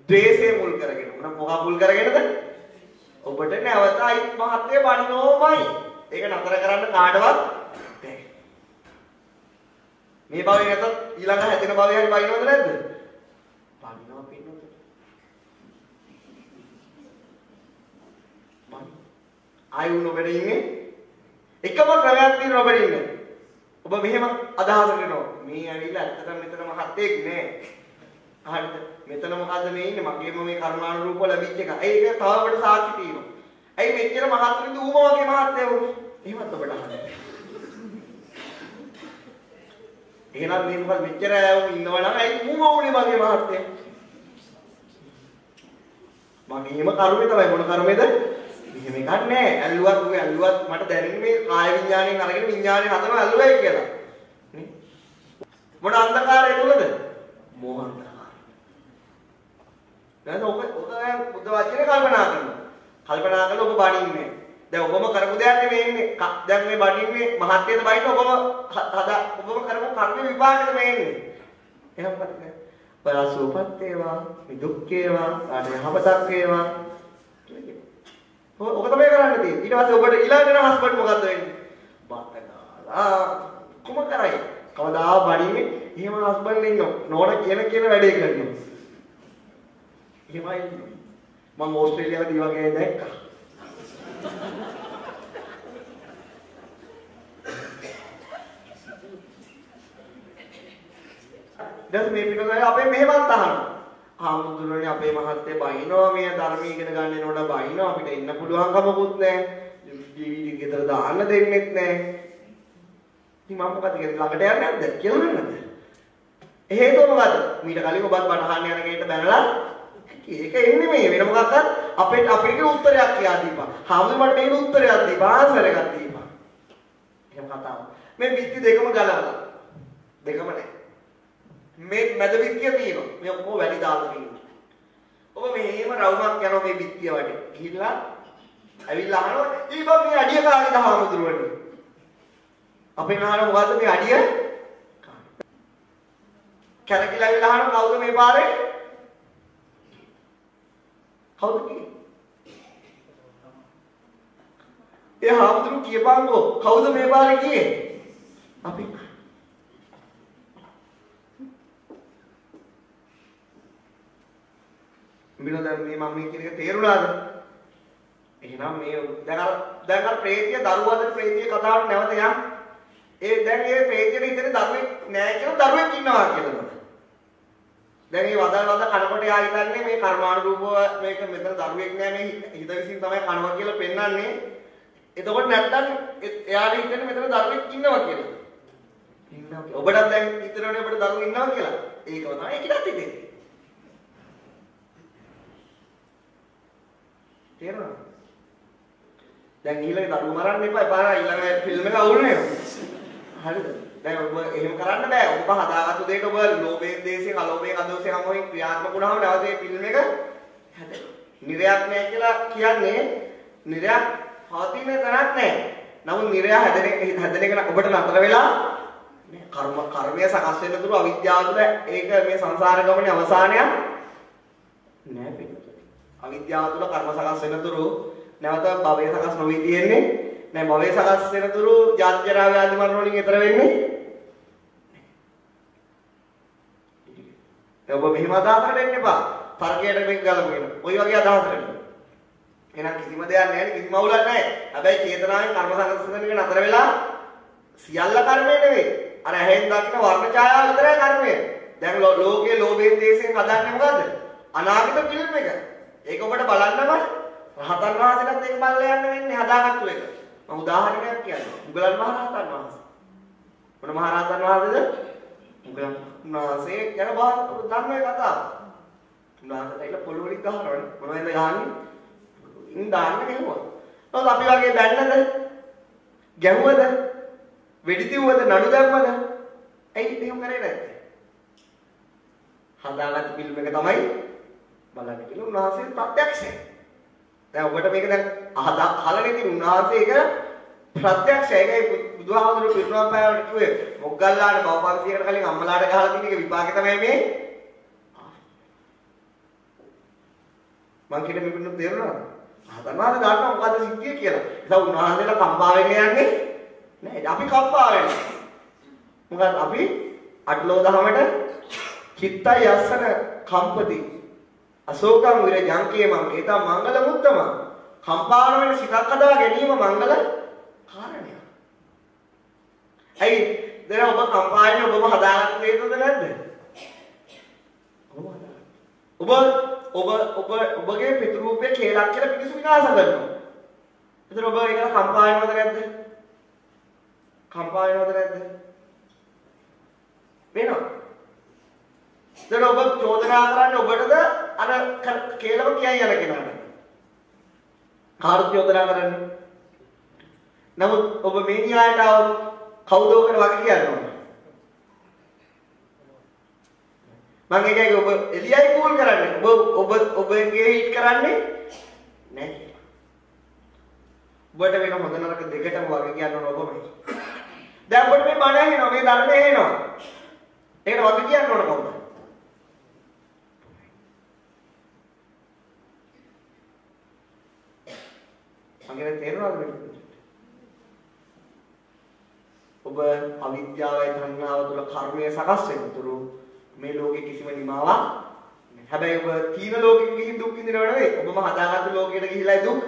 ද්වේෂය මුල් කරගෙන. මොකක් මුල් කරගෙනද? ඔබට නැවත අයිත් මහත්ය බණිනෝමයි. ඒක නතර කරන්න කාටවත් බැහැ. මේ භවයේ නැතත් ඊළඟ හැදෙන භවයේ හරි බණිනවද නැද්ද? බණිනවා පින්නොත්. ආයුන ඔබට ඉන්නේ එකම ක්‍රමයක් තියෙනවා ඔබට ඉන්නේ. ඔබ මෙහෙම අදහස කරනවා. මේ ඇවිල්ලා ඇත්තටම මෙතන මහත්යෙක් නෑ. හරිද? මෙතන මොකද්ද මේ ඉන්නේ? මගේම මේ කර්මානුරූපව ලැබිච්ච එක. ඒක තව ඔබට සාක්ෂි තියෙනවා. ඇයි මෙච්චර මහත්තුරුද ඌම වගේ මහත්ය වුනේ? එහෙමත් ඔබට අහන්න. එහෙනම් මේ මොකද මෙච්චර ඉන්නවා නම් ඇයි ඌම වුනේ මගේ මහත්ය? මගේම කර්මය තමයි මොන කර්මයේද? එහෙම එකක් නෑ. ඇල්ලුවත් මට දැනෙන්නේ මේ කාය විඥාණයෙන් අරගෙන විඥාණය හදනවා ඇල්ලුවයි කියලා. නේ? මොන අන්ධකාරය තුලද? මෝහ අන්ධකාරය. දැන් ඔබ බුද්ධ වචනේ කල්පනා කරනවා. කල්පනා කරලා ඔබ බණින්නේ. දැන් ඔබම කරපු දෙයක් නෙමෙයි ඉන්නේ. දැන් මේ බණින්නේ මහත්යද බයින්න ඔබම කරපු කර්ම විපාකෙද මේ ඉන්නේ. එහෙම නැහැ. පරසූපත් වේවා, දුක් වේවා, ආයහපතක් වේවා. ඔක තමයි කරන්න තියෙන්නේ. ඊට පස්සේ ඔබට ඊළඟට හස්බන්ඩ් මොකද්ද වෙන්නේ? බාතනාලා කොම කරයි. කවදා බණින්නේ එහෙම හස්බන්ඩ් ඉන්නෝ. නෝන කියන වැඩේ කරනවා. එහෙමයි. මම ඕස්ට්‍රේලියාවේදී වගේ දැක්කා. දැන් මේ පිටුනේ අපේ මෙහෙමත් අහනවා. ආමුදුරනේ අපේ මහත්තයා බයිනවා මේ ධර්මී ඉගෙන ගන්න එනකොට බයිනවා අපිට ඉන්න පුළුවන් කමකුත් නැහැ. DVD ගෙදර දාන්න දෙන්නෙත් නැහැ. ඉතින් මම මොකද කියන්නේ ළඟට යන්නේ නැද්ද කියලා නේද? හේතුව මොකද? මීට කලින් ඔබත් බණහන්න යන කෙනෙක්ට බැනලා ඒක එන්නේ මේ වෙන මොකක්වත් අපිට උත්තරයක් කියා දීපන්. හැමෝම මේක උත්තරයක් දීපන් ආන්සර් එකක් දීපන්. එහෙම කතාව. මේ පිටි දෙකම ගලවලා. දෙකම නැහැ. මේ මැද පිටිය තියෙනවා. මේ ඔක්කොම වැඩි දාලා තියෙනවා. ඔබ මෙහෙම රවුමක් යනවා මේ පිටිය වටේ. ගිහිල්ලා ඇවිල්ලා අහනවා ඊබම් මේ අඩිය කාගේ දහමතුරුවනේ. අපේ නහර මොකද්ද මේ අඩිය? කැරකිලා ඇවිල්ලා අහනවා කවුද මේ පාරේ? කවුද කියන්නේ? ඒ හාමුදුරු කියපන්කෝ කවුද මේ පාරේ ගියේ? අපි මිනෝ දැන් මේ මම මේ කියන එක තේරුණාද? එහෙනම් මේ දැන් අර ප්‍රේතිය දරුවාද ප්‍රේතිය කතාවට නැවත යන්න. දැන් ඒ ප්‍රේතියේ ඉතින් දරුවෙක් නෑ කියලා දරුවෙක් ඉන්නවා කියලාද? දැන් මේ වදල් කනකොට යා හිතන්නේ මේ කර්මානුරූපව මේක මෙතන දරුවෙක් නෑ මේ හිත විසින් තමයි කනවා කියලා පෙන්වන්නේ. එතකොට නැත්තම් එයාට හිතන්නේ මෙතන දරුවෙක් ඉන්නවා කියලා. ඉන්නවා. ඔබටත් දැන් හිතනවනේ ඔබට දරුවෝ ඉන්නවා කියලා. ඒකම තමයි ඒකටත් හිතෙන්නේ. තේරුණාද? දැන් ඊළඟ දරුවෝ මරන්න එපා. එපා ඊළඟ ෆිල්ම් එක අවුල් වෙනවා. හරිද? දැන් ඔබ එහෙම කරන්න බෑ. ඔබ හදාගත්තු දෙයට ඔබ ලෝභයෙන්, දේශයෙන්, අලෝභයෙන්, අදෝෂයෙන් හැමෝම ක්‍රියාත්මක වුණාම නැවත මේ ෆිල්ම් එක හැදෙනවා. නිරයක් නෑ කියලා කියන්නේ නිරයක් පවතින තැනක් නෑ. නමුත් නිරය හැදෙන එක ඔබට නතර වෙලා කර්මය සකස් වෙන තුරු අවිද්‍යාව තුළ ඒක මේ සංසාර ගමනේ අවසානයක් නෑ පිටුපිට. අවිද්‍යාව තුළ කර්ම සකස් වෙන තුරු නැවත භවය සකස් නොවි තියෙන්නේ. නෑ භවය සකස් වෙන තුරු ජාති ජරා ව්‍යාධි මරණ වලින් ඈතර වෙන්නේ. ඔබ මෙහිම අදහසකට එන්න එපා. තර්කයට මේක ගලපගෙන. ওই වගේ අදහසකට. එහෙනම් කිසිම දෙයක් නැහැ නේ කිසිම අවුලක් නැහැ. හැබැයි චේතනාවෙන් කර්ම සංස්කරණ එක නතර වෙලා සියල්ල කර්මය නෙවෙයි. අර ඇහෙන් දකින්න වර්ණ ඡායාව විතරයි කර්මය. දැන් ලෝකයේ ලෝභයෙන් දේශයෙන් හදන්නේ මොකද්ද? අනාගත ෆිල්ම් එක. ඒක ඔබට බලන්නම රහතන් වහන්සේටත් ඒක බලලා යන්න වෙන්නේ හදාගත්තු එක. මම උදාහරණයක් කියන්නේ. මුගලන් මහ රහතන් වහන්සේ. මොන මහ රහතන් වහන්සේද? මුගලන් වහන්සේ ගැන දන්න කතාව. උන්වහන්සේට ඒක පොළොවලින් ගහනවනේ. මොනවද ගහන්නේ? ඉන් දාන්න ගෙවුවා. නමුත් අපි වගේ බැන්නද? ගැහුවද? වෙඩි තියුවද? නඩු දැම්මද? ඇයි එහෙම කරේ නැත්තේ? හදාගත්ත ෆිල්ම් එක තමයි බලන්න කියලා උන්වහන්සේ ප්‍රත්‍යක්ෂයි. දැන් ඔබට මේක දැන් අහලා ඉතින් උන්වහන්සේ ඒක ප්‍රත්‍යක්ෂයි. ඒකයි බුදුහාමුදුරුවෝ පිරුණම් පෑවට කිව්වේ මොග්ගල්ලාට බව 500කට කලින් අම්මලාට ගහලා තියෙන එක විපාකේ තමයි මේ. මං කියන මේක නුත් තේරුණාද? හදනවාද දාන්න මොකද්ද සිද්ධිය කියලා. ඒක උන්වහන්සේලා කම්පා වෙන්නේ යන්නේ නෑ. අපි කම්පා වෙන්නේ. මොකද අපි අටලෝ දහමට චිත්තය යස්සන කම්පති අශෝකං විරජංකේ මං ඒත මංගල මුත්තම කම්පාන වෙන සිතක් හදා ගැනීම මංගල කාරණයක්. ඇයි දැන් ඔබ කම්පායනේ ඔබම හදාගන්න දෙයක්ද නැද්ද? ඔබගේ පිටරූපේ කේලක් කියලා පිටිසු විනාශ කරනවා. එතන ඔබ ඒක කම්පායනවද නැද්ද? කම්පායනවද නැද්ද? වෙනවා. දැන් ඔබ චෝදනා කරන්නේ ඔබටද අර කේලම කියයි යන කෙනාට. කාර්ය චෝදනා කරන්නේ. නමුත් ඔබ මේ න්‍යායට આવොත් කවුද ඔකට වගේ කියනවා? මම කියන්නේ ඔබ එළියයි කූල් කරන්නේ. ඔබගේ හිට් කරන්නේ නැහැ. ඔබට වෙන හොඳ නරක දෙකටම වගේ කියන්න ඕන ඔබමයි. දැන් ඔබට මේ බණ ඇහෙනවා, මේ ධර්මය ඇහෙනවා. ඒකට වගේ කියන්න ඕන කවුද? මගේ තේරුණාද මේක? ඔබ අවිද්‍යාවයි තණ්හාව තුළ කර්මය සකස් වෙන තුරු මේ ලෝකේ කිසිම නිමාවක් නැහැ. හැබැයි ඔබ තීන ලෝකෙක ගිහින් දුක් විඳිනව නෙවෙයි. ඔබම හදාගත්තු ලෝකෙට ගිහිලා දුක්.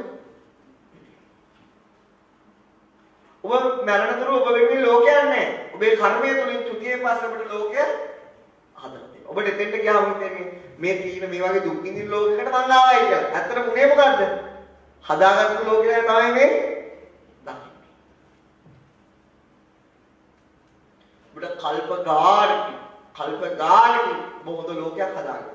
ඔබ මරණ තුරු ඔබ වෙන්නේ ලෝකයක් නැහැ. ඔබේ කර්මය තුළින් චුතියේ පස්සේ ඔබට ලෝකය හදලා තියෙනවා. ඔබට එතෙන්ට ගියාම හිතන්නේ මේ තීන මේ වගේ දුක් විඳින ලෝකයකට මං ආවයි කියලා. ඇත්තටම උනේ මොකද්ද? හදාගත්තු ලෝකෙට තමයි මේ දකින්නේ. ඔබට කල්ප ගානකින් බොහෝද ලෝකයක් හදාගන්න.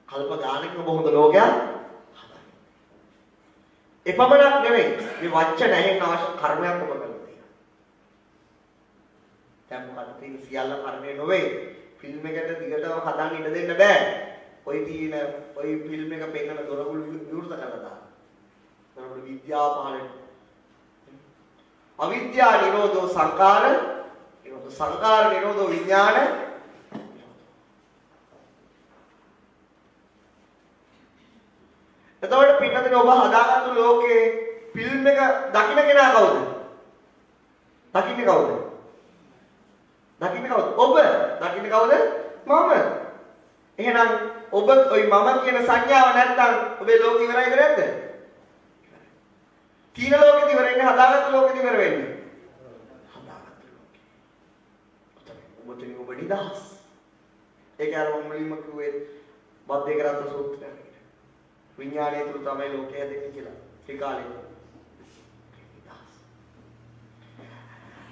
කල්ප ගානකින් බොහෝද ලෝකයක් හදාගන්න. එපමණක් නෙවෙයි මේ වචන ඇහෙන් අවශ්‍ය කර්මයක් ඔබ කරලා තියෙනවා. දැන් මොකද තියෙන්නේ සියල්ල කර්මය නොවේ. ෆිල්ම් එකට දිගටම හදන්න ඉඩ දෙන්න බෑ. ඔය ෆිල්ම් එක පෙන්නන දොරගුළු විවෘත කරලා දාන්න. දොරගුළු විද්‍යාව පහළ අවිද්‍යා නිරෝධෝ සංකාර නිරෝධෝ සංකාර නිරෝධෝ විඥාන. එතකොට පින්නතේ ඔබ හදාගත්තු ලෝකේ ෆිල්ම් එක දකින්න කෙනා කවුද? දකින්නේ කවුද? දකින්නේ කවුද? ඔබ. දකින්නේ කවුද? මම. එහෙනම් ඔබ ওই මම කියන සංඥාව නැත්තම් ඔබේ ලෝකෙ ඉවරයිද නැද්ද? තීන ලෝකෙ ඉවර වෙන්නේ හදාගත්තු ලෝකෙ ඉවර වෙන්නේ. හදාගත්තු ලෝකෙ. පුතුනි ඔබ නිදහස්. ඒක අර මුලින්ම කිව්වේ බද්දේ කරත් සූත්‍රය. විඥානයේ තුල තමයි ලෝකය හැදෙන්නේ කියලා. ත්‍රිකාලෙ. නිදහස්.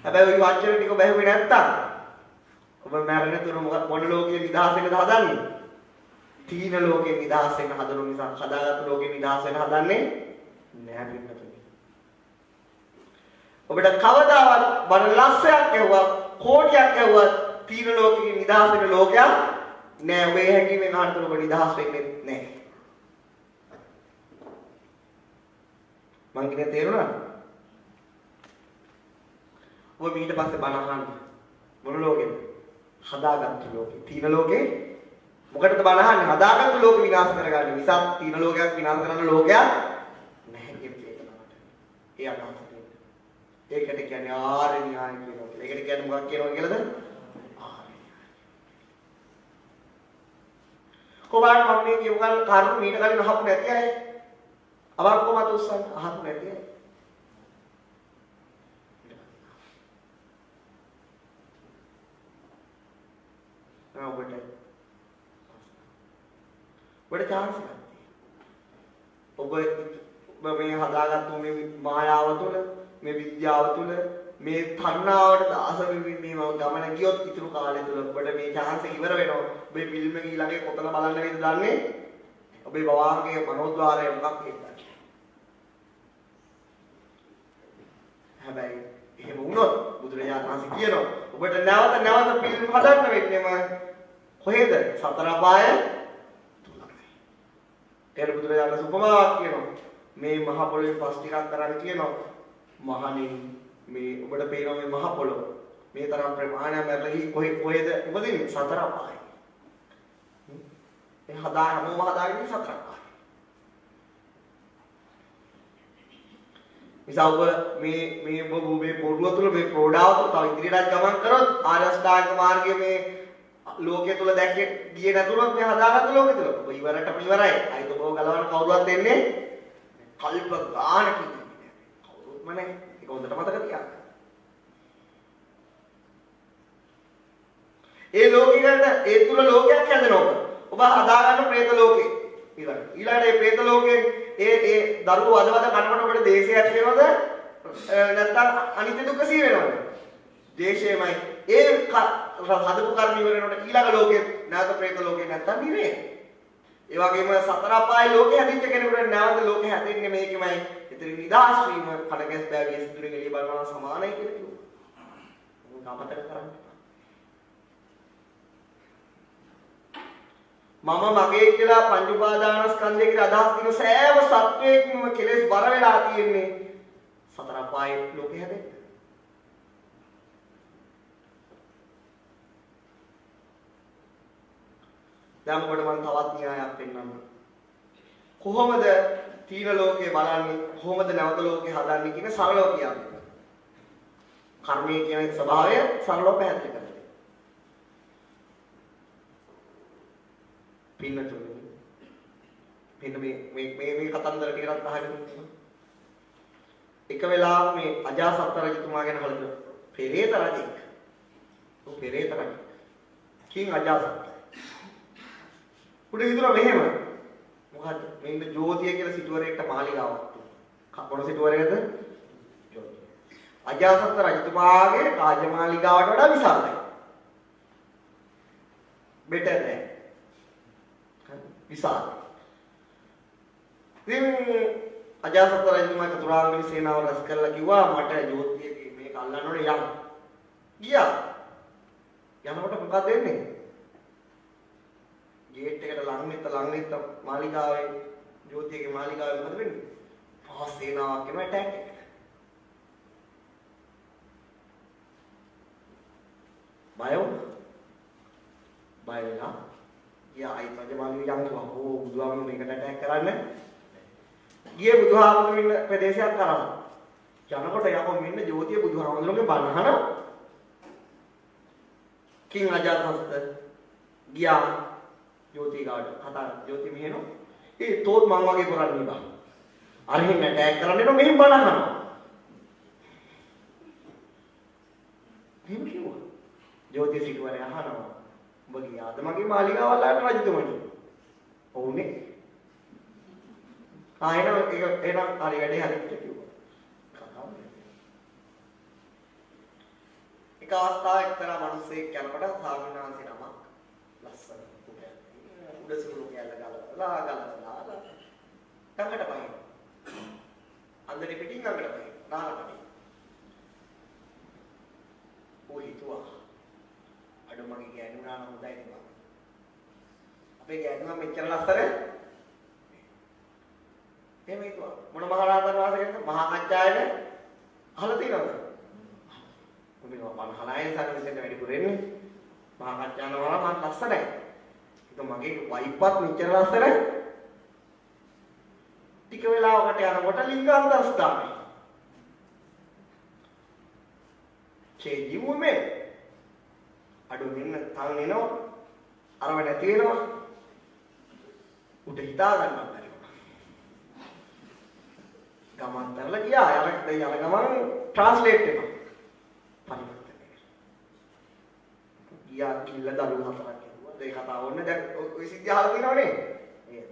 හැබැයි ওই වචන ටික ඔබ ඇහුවේ නැත්තම් ඔබ මරණ තුරු මොන ලෝකයේ නිදහස් වෙන්නද හදන්නේ? තීන ලෝකයේ නිදහස් වෙන්න හදන නිසා හදාගත්තු ලෝකයේ නිදහස් වෙන්න හදන්නේ නෑ පින්නතුනි. ඔබට කවදාවත් බණ ලස්සයක් ඇහුවා කෝටියක් ඇහුවා තීන ලෝකයේ නිදහස් වෙන ලෝකයක් නෑ. ඔබ ඒ හැකීමෙන් අහන්න ඔබ නිදහස් වෙන්නේ නෑ. මං කියන්නේ තේරුණාද? ඔබ ඊට පස්සේ බණ අහන්න මොන ලෝකෙද? හදාගත්තු ලෝකේ. තීන ලෝකේ මොකටද බණ අහන්නේ? හදාගත්තු ලෝක විනාශ කරගන්න. නිසා තීන ලෝකයක් විනාශ කරන්න ලෝකයක් නැහැ කියනවා. ඒ අදහස. ඒකට කියන්නේ ආර්ය න්‍යාය කියනවා. ඒකට කියන්නේ මොකක් කියනවා කියලාද? ආර්ය න්‍යාය. කොහොමද මම මේ කියපු කරුණු මීට කලින් අහපු නැති අය? අවක්කමත් උස්සන්න අහපු නැති අය? ඔබට chance එකක් තියෙනවා. ඔබ මේ හදාගත්තු මේ මායාව තුළ මේ විද්‍යාව තුළ මේ තණ්හාවට දාස වෙමින් මේ ගමන ගියොත් ඉතුරු කාලය තුළ ඔබට මේ chance එක ඉවර වෙනවා. ඔබේ ෆිල්ම් එක ඊළඟේ කොතන බලන්න වේද දන්නේ? ඔබේ භවාංගයේ මනෝද්වාරය මොකක් හේතුවද? හැබැයි එහෙම වුණොත් බුදුරජාණන් වහන්සේ කියනවා ඔබට නැවත ෆිල්ම් හදන්න වෙන්නේම කොහෙද? සතර අපාය තුලයි. ඒතර බුදුරජාණන් උපමාවක් කියනවා. මේ මහ පොළොවේ පස් ටිකක් කරන් කියනවා. මහණෙනි මේ ඔබට පේනවා මේ මහ පොළොව. මේ තරම් ප්‍රමාණයක් මැරලා කොහෙද උපදින්නේ? සතර අපාය. මේ හැමෝම හදාගෙන සතර අපාය. නිසා ඔබ මේ පොඩුව තුළ මේ ප්‍රෝඩාව තුළ තව ඉදිරියට ගමන් කරොත් ආර්ය අෂ්ටාංග මාර්ගයේ මේ ලෝකයේ තුල දැක්කේ ගියේ නැතුනොත් මේ හදාගත්ත ලෝකෙ තුල ඔබ ඉවරටම ඉවරයි. අයිත ඔබ ගලවන්න කවුරුවත් දෙන්නේ කල්ප ගානක් ඉන්නේ. කවුරුත්ම නැහැ. ඒක හොඳට මතක තියාගන්න. ඒ ලෝකෙකට ඒ තුල ලෝකයක් හැදෙනවා. ඔබ හදාගන්න പ്രേත ලෝකේ. ඊළඟට මේ പ്രേත ලෝකේ ඒ දරුවෝ වදවද කනකොට ඔබට දේශය ඇති වෙනවද? නැත්නම් අනිත්‍ය දුක්ඛ සී වෙනවද? දේශයමයි. ඒ හදපු කර්ම ඉවර වෙනකොට ඊළඟ ලෝකේ නැවත പ്രേත ලෝකේ නැත්නම් නිරේ. ඒ වගේම සතර අපායේ ලෝකේ හැදිච්ච කෙනෙකුට නැවත ලෝකේ හැදෙන්නේ මේකමයි. ඉතින් නිදාස් වීම කඩකැස් බෑවිය සිදුරින් එළිය බලනවා සමානයි කියලා කිව්වා. මොකක් අමතක කරන්නේ? මම මගේ කියලා පංච උපාදානස්කන්ධය කියලා අදහස් දින සෑම සත්වයකම කෙලෙස් බර වෙලා තියෙන්නේ සතර අපායේ ලෝකේ හැදෙන්න. දැන් ඔබට මම තවත් න්‍යායක් පෙන්නන්නම්. කොහොමද තීන ලෝකේ බලන්නේ? කොහොමද නැවත ලෝකේ හදන්නේ කියන සරලව කියන්නේ. කර්මයේ කියන ස්වභාවය සරලව පැහැදිලි කරනවා. පින්නතුනි මේ කතන්දර ටිකක් අහගෙන ඉන්න. එක වෙලාවක මේ අජාසත් රජතුමා ගැන හලන පෙරේත රජෙක්. ਉਹ පෙරේත රජ. කිං අජාසත්. උඩ හිතුවා මෙහෙම. මොකද්ද? මේ ඉන්න ජෝතිය කියලා සිටුවරේකට මාලිගාවක් තියෙනවා. කොන සිටුවරේකද? ජෝතිය. අජාසත් රජතුමාගේ රාජමාලිගාවට වඩා විශාලයි. බෙටර් නෑ. විශාල. ඉතින් අජාසත් රජතුමා චතුරාංගනි සේනාව රැස් කරලා කිව්වා මට ජෝතියගේ මේක අල්ලන්න ඕනේ යන්න. ගියා. යනකොට මොකද වෙන්නේ? ගේට් එකට ලං වෙත්ත මාලිගාවේ ජෝතියගේ මාලිගාවේ මොකද වෙන්නේ? පහස් සේනාවක් එනවා ඇටැක් එකට. බය වුණා. බය වෙලා ගියා අයිත් රජමාලිගාවේ යන්නවා. ඕ බුදුහාමුදුරුවෝ මේකට ඇටැක් කරන්න. ගියේ බුදුහාමුදුරුවෝ ඉන්න ප්‍රදේශයක් කරා. යනකොට යකෝ මෙන්න ජෝතිය බුදුහාමුදුරුවෝගේ බණ අහනවා. කිං අජාසත් ගියා ජෝතිය ගාවට කතා ජෝතිය මෙහෙනෝ ඒ තෝත් මං වගේ කරන්නේ බා අරහෙන් ඇටැක් කරන්න එනවා මෙහෙන් බණ අහනවා එහෙම කිව්වා ජෝතිෂ සිටුවරයා අහනවා. ඔබ ගියාද මගේ මාලිගාව වලට රජතුමනි? ඔව්නේ. එනම් හරි වැඩේ හරියට කිව්වා. කතාව එක අවස්ථාවක එක්තරා මිනිහෙක් යනකොට සාමිනාන්සේ නමක් ලස්සන උඩ සුළු කැල්ල ගලවලා ටංගට පහින්. අන්දරේ පිටින් ටංගට පහින්. නාලකටි. ඔය හිතුවා. අඩු මගේ ගෑනුනා නම් හොඳයි නේද? අපේ ගෑනුවා මෙච්චර ලස්සන. එහෙම හිතුවා. මොන මහරහතන් වහන්සේගෙන්ද? මහා කච්චායන අහලා තියෙනවද? මොනවා මහානායන සාරවිසෙන් වැඩිපුර එන්නේ. මහා කච්චායන වල මම ලස්සනයි. ඒක මගේ වයිප්පත් මෙච්චර ලස්සනයි. ටික වෙලාවකට යනකොට ලිංගාන්තරස්ථානයි. චේජි මුමේ අඩු මෙන්න තව එනවා. අරව නැති වෙනවා. උට හිතා ගන්න බැරි වුණා. ගමන් කරලා ගියා. යන ගමන් ට්‍රාන්ස්ලේට් වෙනවා. පරිවර්තනය. ගියා කිල්ල දළු හතරක් කියුවා. ඒ කතාව ඕනේ දැන් ඔය සිද්ධිය අහලා තියෙනවනේ. ඒක.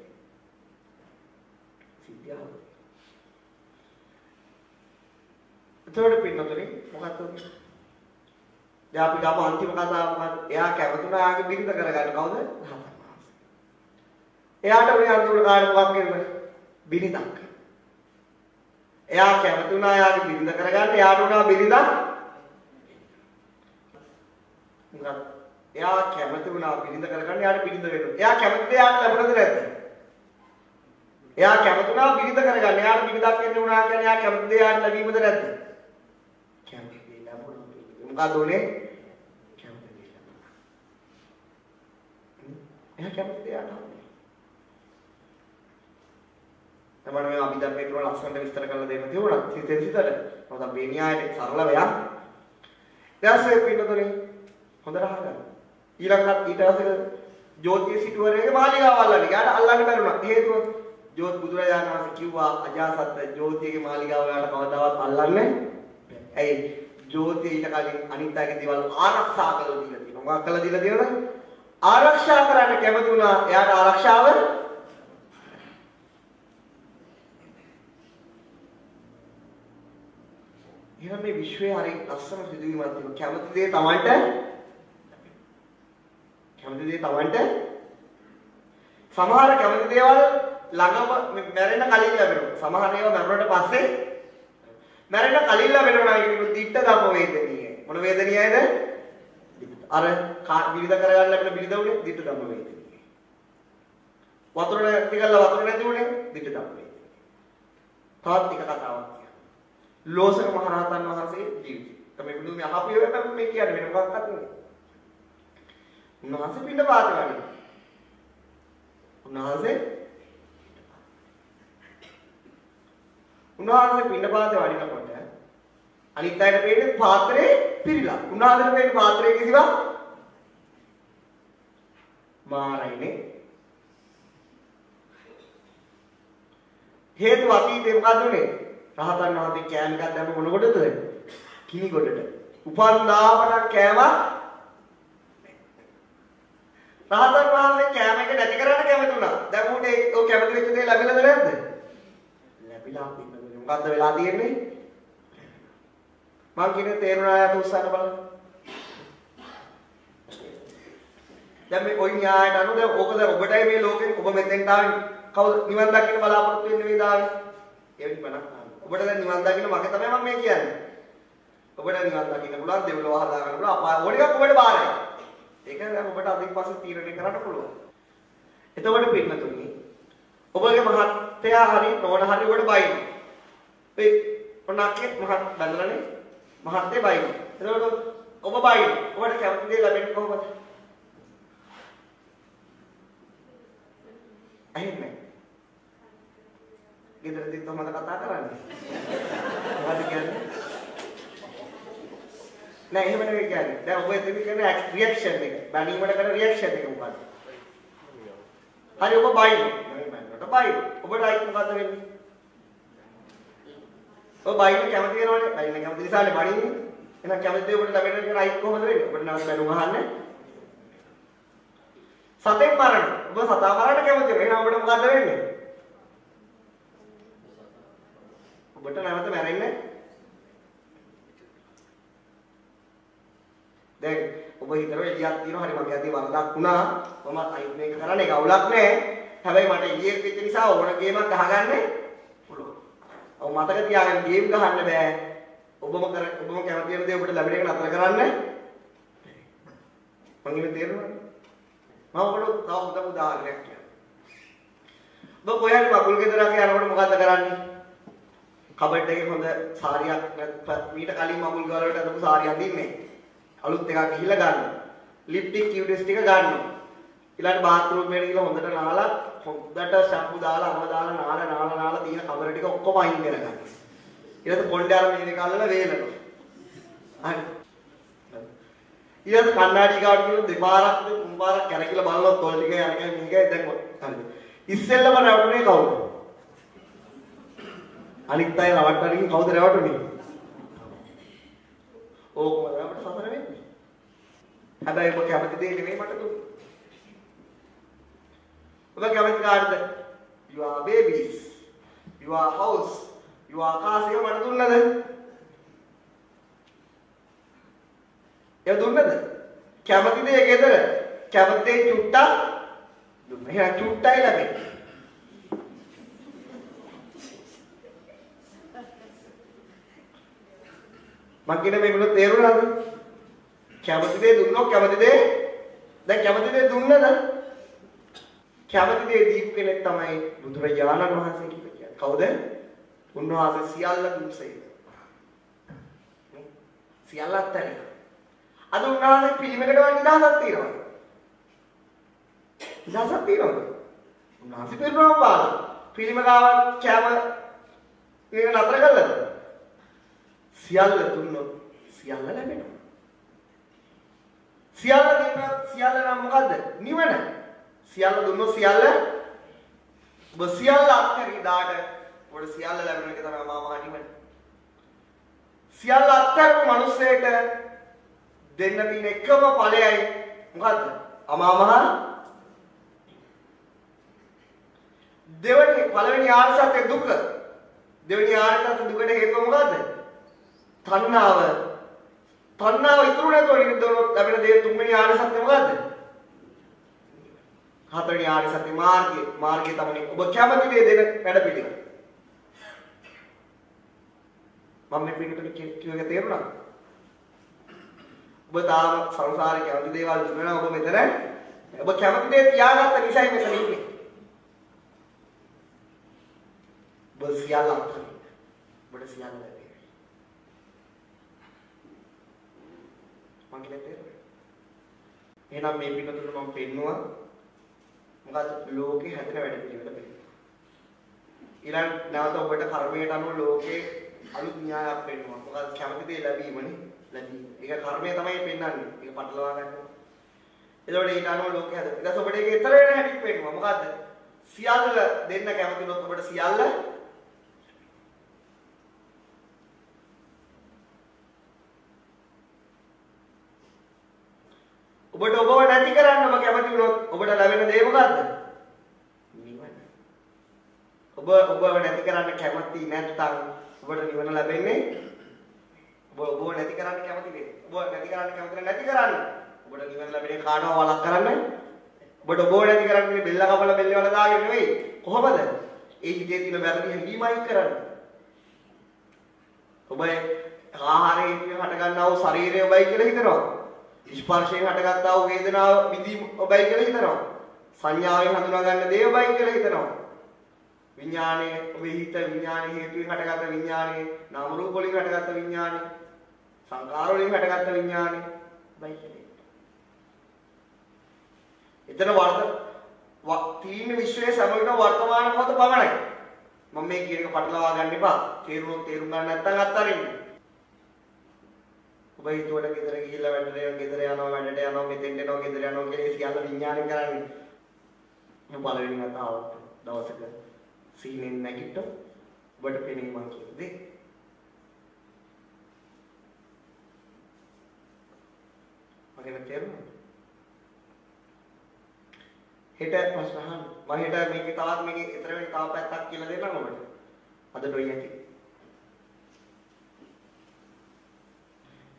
සිද්ධිය අහලා. එතකොට පින්නතුනේ මොකක්ද උනේ? දැන් අපි ගාම අන්තිම කතාව මොකද්ද? එයා කැමතුණා යාගේ බිරිඳ කරගන්න කවුද? එයාට උනේ අන්තිම කාලේ මොකක් කියන්නේ? බිරිඳක්. එයා කැමතුණා යාගේ බිරිඳ කරගන්න. එයාට උනා බිරිඳක්. මොකක්ද? එයා කැමතුණා බිරිඳ කරගන්න. එයාට බිරිඳ වෙනවා. එයා කැමති දේ යාට ලැබුණද නැද්ද? එයා කැමතුණා බිරිඳ කරගන්න. එයාට බිරිඳක් වෙන්න උනා කියන්නේ එයා කැමති දේ යාට ලැබීමද නැද්ද? කැමති දේ ලැබුණා. මොකද උනේ? එයා කැමති දෙයක් නැහැ. තමන් මේ අභිධර්මයේ තුන ලස්සනට විස්තර කරලා දෙන්න තියුණා. සිතෙන් සිතට. මොකද මේ න්‍යායට සරලව යන්න. ඊටසේ පිටතොනේ හොඳට අහගන්න. ඊළඟට ඊට පස්සේ ජෝතිෂ සිටුවරේගේ මාලිගාව අල්ලන්න. යාට අල්ලන්න බැරුණා. හේතුව ජෝත් බුදුරජාණන් වහන්සේ කිව්වා අජාසත් ජෝතියගේ මාලිගාව යාට කවදාවත් අල්ලන්නේ නැහැ. ඇයි? ජෝතිය ඊට කලින් අනිත් අයගේ දේවල් ආරක්ෂා කරලා දීලා තියෙනවා. මොකක් කරලා දීලා තියෙනවද? ආරක්ෂා කරන්න කැමති වුණා. එයාට ආරක්ෂාව එහෙනම් මේ විශ්වයේ හරි ලස්සන සිදුවීමක් තියෙනවා. කැමති දේ Tamanට සමහර කැමති දේවල් ළඟම මැරෙන්න කලින් ලැබෙනවා. සමහර ඒවා මැරුණට පස්සේ මැරෙන්න කලින් ලැබෙනවා නම් ඒක දිට්ඨ ධම්ම වේදනීය. මොන වේදනීයයිද? අර විවිධ කරගන්න ලැබෙන බිරිඳ උනේ දිට්ඨ ධම්ම වේදනීය. වතුර නැතිකල්ලා වතුර නැති උනේ දිට්ඨ ධම්ම වේදනීය. තවත් එක කතාවක් කියනවා. ලෝසක මහරහතන් වහන්සේ ජීවිතය. තමයි බුදුන් මේ අහපු ඒවා තමයි මේ කියන්නේ වෙන මොකක්වත් නෙවෙයි. උන්වහන්සේ පිට පාත වගේ. උන්වහන්සේ පිට පාතේ වඩිනකොට අනිත් අයට පේන්නේ පාත්‍රේ පිරීලා. උන්වහන්සේට පේන්නේ පාත්‍රයේ කිසිවක් මාරයිනේ. හේතු අතීතේ මොකද උනේ? රහතන් වහන්සේ කෑම එකක් දැම්ම මොන කොටද? කිනි කොටට. උපන්දාපන කෑම රහතන් වහන්සේ කෑම එක නැති කරන්න කැමති වුණා. දැන් උන්ට ඒ කැමති වෙච්ච දේ ලැබිලාද නැද්ද? ලැබිලා ඉන්නකොට මොකද්ද වෙලා තියෙන්නේ? මං කියන්නේ තේරුණා යට උස්සන්න බලන්න. දැන් මේ කොයි න්‍යායට අනුව දැන් ඕක දැන් ඔබටයි මේ ලෝකෙන් ඔබ මෙතෙන්ට ආවේ කවුද නිවන් දකින්න බලාපොරොත්තු වෙන්නේ වේද ආවේ? එවැනි බණක් අහන්න. ඔබට දැන් නිවන් දකින්න මගේ තමයි මම මේ කියන්නේ. ඔබට නිවන් දකින්න පුළුවන් දෙව්ලොව හදා ගන්න පුළුවන් අපාය ඕන එකක් ඔබට බාරයි. ඒක දැන් ඔබට අදින් පස්සේ තීරණය කරන්න පුළුවන්. එතකොට පින්නතුනි ඔබගේ මහත්තයා හරි නෝන හරි ඔබට බයින. ඒ ඔන්නක්ේ මහත් බඳලානේ මහත්තයා බයින. එතකොට ඔබ බයින. ඔබට කැමති දේ ලැබෙන්නේ කොහොමද? ඇහෙන්නේ. ගෙදරදී තමයි කතා කරන්නේ. මොකද කියන්නේ? නෑ එහෙම නෙවෙයි කියන්නේ. දැන් ඔබ එතන කියන්නේ රියැක්ෂන් එක. බැනීමකට කරන රියැක්ෂන් එක මොකක්ද? හරි ඔබ බයින. මම බයිනට බයින. ඔබට අයිති මොකද්ද වෙන්නේ? ඔබ බයින කැමති වෙනවනේ. බයින කැමති නිසානේ බයින්නේ. එහෙනම් කැමති දේ ඔබට ලැබෙන එක රයිට් කොහොමද වෙන්නේ? ඔබට නැවත බැලුම් අහන්න. සතෙක් මරණ. ඔබ සතා මරන්න කැමතිද? එහෙනම් ඔබට මොකද වෙන්නේ? ඔබට නැවත මැරෙන්න. දැන් ඔබ හිතනවා එළියක් තියෙනවා හරි මගේ අතේ වරදක් වුණා. මම අයිත් මේක කරන්නේ ගවුලක් නෑ. හැබැයි මට එළියක් වෙච්ච නිසා ඕන ගේමක් අහගන්න පුළුවන්. ඔව් මතක තියාගන්න ගේම් ගහන්න බෑ. ඔබම කැමති වෙන දේ ඔබට ලැබෙන එක නතර කරන්න. මම ඉන්නේ තේරුණාද? මම ඔබට තව උදව් උදාහරණයක් කියන්නම්. ඔබ කොහෙන්ද මගුල් ගෙදරක යනකොට මොකද්ද කරන්නේ? කබඩ් එකේ හොඳ සාරියක් නැත්නම් ඊට කලින් මගුල් ගාල වලට අදපු සාරියක් දින්නේ. අලුත් එකක් ගිහිල්ලා ගන්නවා. ලිප්ටික් කියුටස් ටික ගන්නවා. ඊළඟ බාත්රූම් එකට ගිහලා හොඳට නාලා හොඳට ෂැම්පු දාලා අරව දාලා නාලා තියෙන කබර ටික ඔක්කොම අයින් කරගන්න. ඊළඟ පොණ්ඩේ අර මේක අල්ලලා වේලනවා. හරි. ඊළඟ කණ්ණාඩි ගාවට ගිහලා දෙපාරක් තුන්පාරක් කැරකිලා බලනවා තොල් ටික යනකම් මේකයි දැන් හරි. ඉස්සෙල්ලම රවටුනේ කවුද? අනිත් අය රවට්ටන්නේ කවුද රවටුනේ? ඕකම අපිට සතර වෙන්නේ. හැබැයි ඔබ කැමති දේ නෙමෙයි මට දුන්නේ. ඔබ කැමති කාටද? your babies, your house, your cars එක මට දුන්නද? ඒ දුන්නද? කැමති දේ ගෙදර. කැමති දේ චුට්ටක් දුන්නා. එහෙනම් චුට්ටයි ලැබෙන්නේ. මං කියන මේගොල්ලෝ තේරුණාද? කැමති දේ දුන්නොත් කැමති දේ දැන් කැමති දේ දුන්නද? කැමති දේ දීප් කෙනෙක් තමයි බුදුරජාණන් වහන්සේ කියන්නේ. කවුද? උන්වහන්සේ සියල්ල දුන්සේ. සියල්ල අත්හැරි. අද උන්වහන්සේ පිළිමයකට වගේ නිදහසක් තියෙනවා. නිදහසක් තියෙනවද? උන්වහන්සේ පිළිමම පාලා. පිළිම ගාව කැම ඒක නතර කළාද? සියල්ල දුන්නොත් සියල්ල ලැබෙනවා. සියල්ල දුන්නොත් සියල්ල නම් මොකද්ද? නිවන. සියල්ල දුන්නොත් සියල්ල ඔබ සියල්ල අත්හැරි දාට ඔබට සියල්ල ලැබෙන එක තමයි මහා නිවන. සියල්ල අත්හැරපු මිනිස්සෙට දෙන්න තියෙන එකම ඵලයයි මොකද්ද? අමාමහා පළවෙනි ආර්ය සත්‍ය දුක. දෙවෙනි ආර්ය සත්‍ය දුකට හේතුව මොකද්ද? තණ්හාව. තණ්හාව ඉතුරු නැතුව නිරුද්ධ වුණොත් ලැබෙන දේ තුන්වෙනි ආර්ය සත්‍ය මොකද්ද? හතරවෙනි ආර්ය සත්‍ය මාර්ගය. මාර්ගය තමයි ඔබ කැමති දේ දෙන වැඩ පිළිවෙල. මම මේ පිටුට කියුවේ තේරුණාද? ඔබ තාම සංසාරේ කැමති දේවල් දුන්නා ඔබ මෙතන ඔබ කැමති දේ තියාගත්ත නිසායි මෙතන ඉන්නේ. ඔබ සියල්ල අත්හරින්න. ඔබට සියල්ල ලැබෙයි. මං කියන්නේ තේරුණාද? එහෙනම් මේ පිටුට මම පෙන්නුවා මොකද ලෝකේ හැදෙන වැඩ පිළිවෙල පෙන්නුවා. ඊළඟ නැවත ඔබට කර්මයට අනුව ලෝකේ අලුත් න්‍යායක් පෙන්නුවා. මොකද කැමති දේ ලැබීමනේ. ඒක කර්මය තමයි පෙන්වන්නේ. ඒක පටලවා ගන්න. එතකොට ඊට අනුව ලෝකේ හැදෙන. ඊට පස්සේ ඔබට ඒක ඊතර වෙන හැටි පෙන්නුවා. මොකද්ද? සියල්ල දෙන්න කැමති වුණොත් ඔබට සියල්ල ඔබට ඔබව නැති කරන්න ඔබ කැමති වුණොත් ඔබට ලැබෙන දේ මොකද්ද? නිවන. ඔබව නැති කරන්න කැමති නැත්නම් ඔබට නිවන ලැබෙන්නේ ඔබව නැති කරන්න කැමති නේ. ඔබ නැති කරන්න කැමති නැති කරන්න. ඔබට නිවන ලැබෙන්නේ කාටව වලක් කරන්න. ඔබට ඔබව නැති කරන්නේ බෙල්ල කපලා බෙල්ල වල දාගෙන නෙවෙයි. කොහොමද? ඒ හිතේ තියෙන වැරදි හැඟීමයි කරන්නේ. ඔබ ආහාරයෙන් හට ගන්නා වූ ශරීරය ඔබයි කියලා හිතනවා. ස්පර්ශයෙන් හටගත්තා වූ වේදනාව විඳීම ඔබයි කියලා හිතනවා. සංඥාවෙන් හඳුනා ගන්න දේ ඔබයි කියලා හිතනවා. විඥානය ඔබේ හිත විඥාන හේතුවෙන් හටගත්ත විඥානය, නාම රූප වලින් හටගත්ත විඥානය, සංකාර වලින් හටගත්ත විඥානය ඔබයි කියලා හිතනවා. එතන තීන විශ්වයේ සමගින වර්තමාන මොහොත පමණයි. මම මේ කියන එක පටලවා ගන්න එපා. තේරුම් ගන්න නැත්නම් අත්හරින්න. ඔබ හිතුවට ගෙදර ගිහිල්ලා වැඩට ගෙදර යනවා වැඩට යනවා මෙතෙන්ට එනවා ගෙදර යනවා කියලා සියල්ල විඥාණයෙන් කරන්නේ. මේ පළවෙනි වතාවට දවසක සීනෙන් නැගිට ඔබට පෙනේ මං කියන්නේ. කියන තේරුම. හෙට ප්‍රශ්න අහන්න. මම හෙට මේකේ තවත් මේකේ ඊතර වෙන තව පැත්තක් කියලා දෙන්නම් ඔබට. අද ඩොයි ඇති.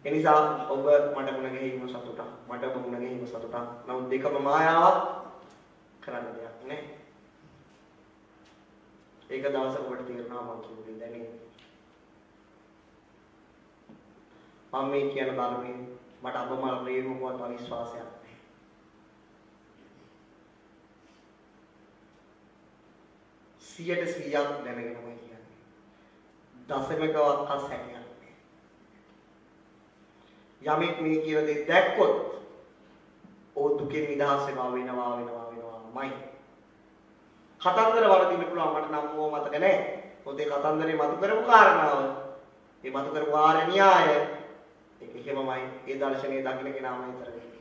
එනිසා ඔබ මට මුණ ගැහිම සතුටක්. මට ඔබ මුණ ගැහිම සතුටක්. නමුත් දෙකම මායාවක් කරන්න දෙයක් නෑ. ඒක දවසක ඔබට තේරෙනවා මම කියුවේ දැනේ. මම මේ කියන ධර්මයේ මට අබමල් ප්‍රේමකවත් අවිශ්වාසයක් නැහැ. සියයට 100ක් දැනගෙනම කියන්නේ. දශමකවත් අසැකයක් නැහැ. යමෙක් මේ කියන දේ දැක්කොත් ඕ දුකෙන් නිදහස් වෙනවාමයි. කතන්දර වරදින්න පුළුවන් මට නම් ඕව මතක නැහැ. පොතේ කතන්දරේ මතු කරපු කාරණාව. ඒ මතු කරපු ආර්ය න්‍යාය ඒක එහෙමමයි. ඒ දර්ශනීය දකින්න කෙනාම විතරයි.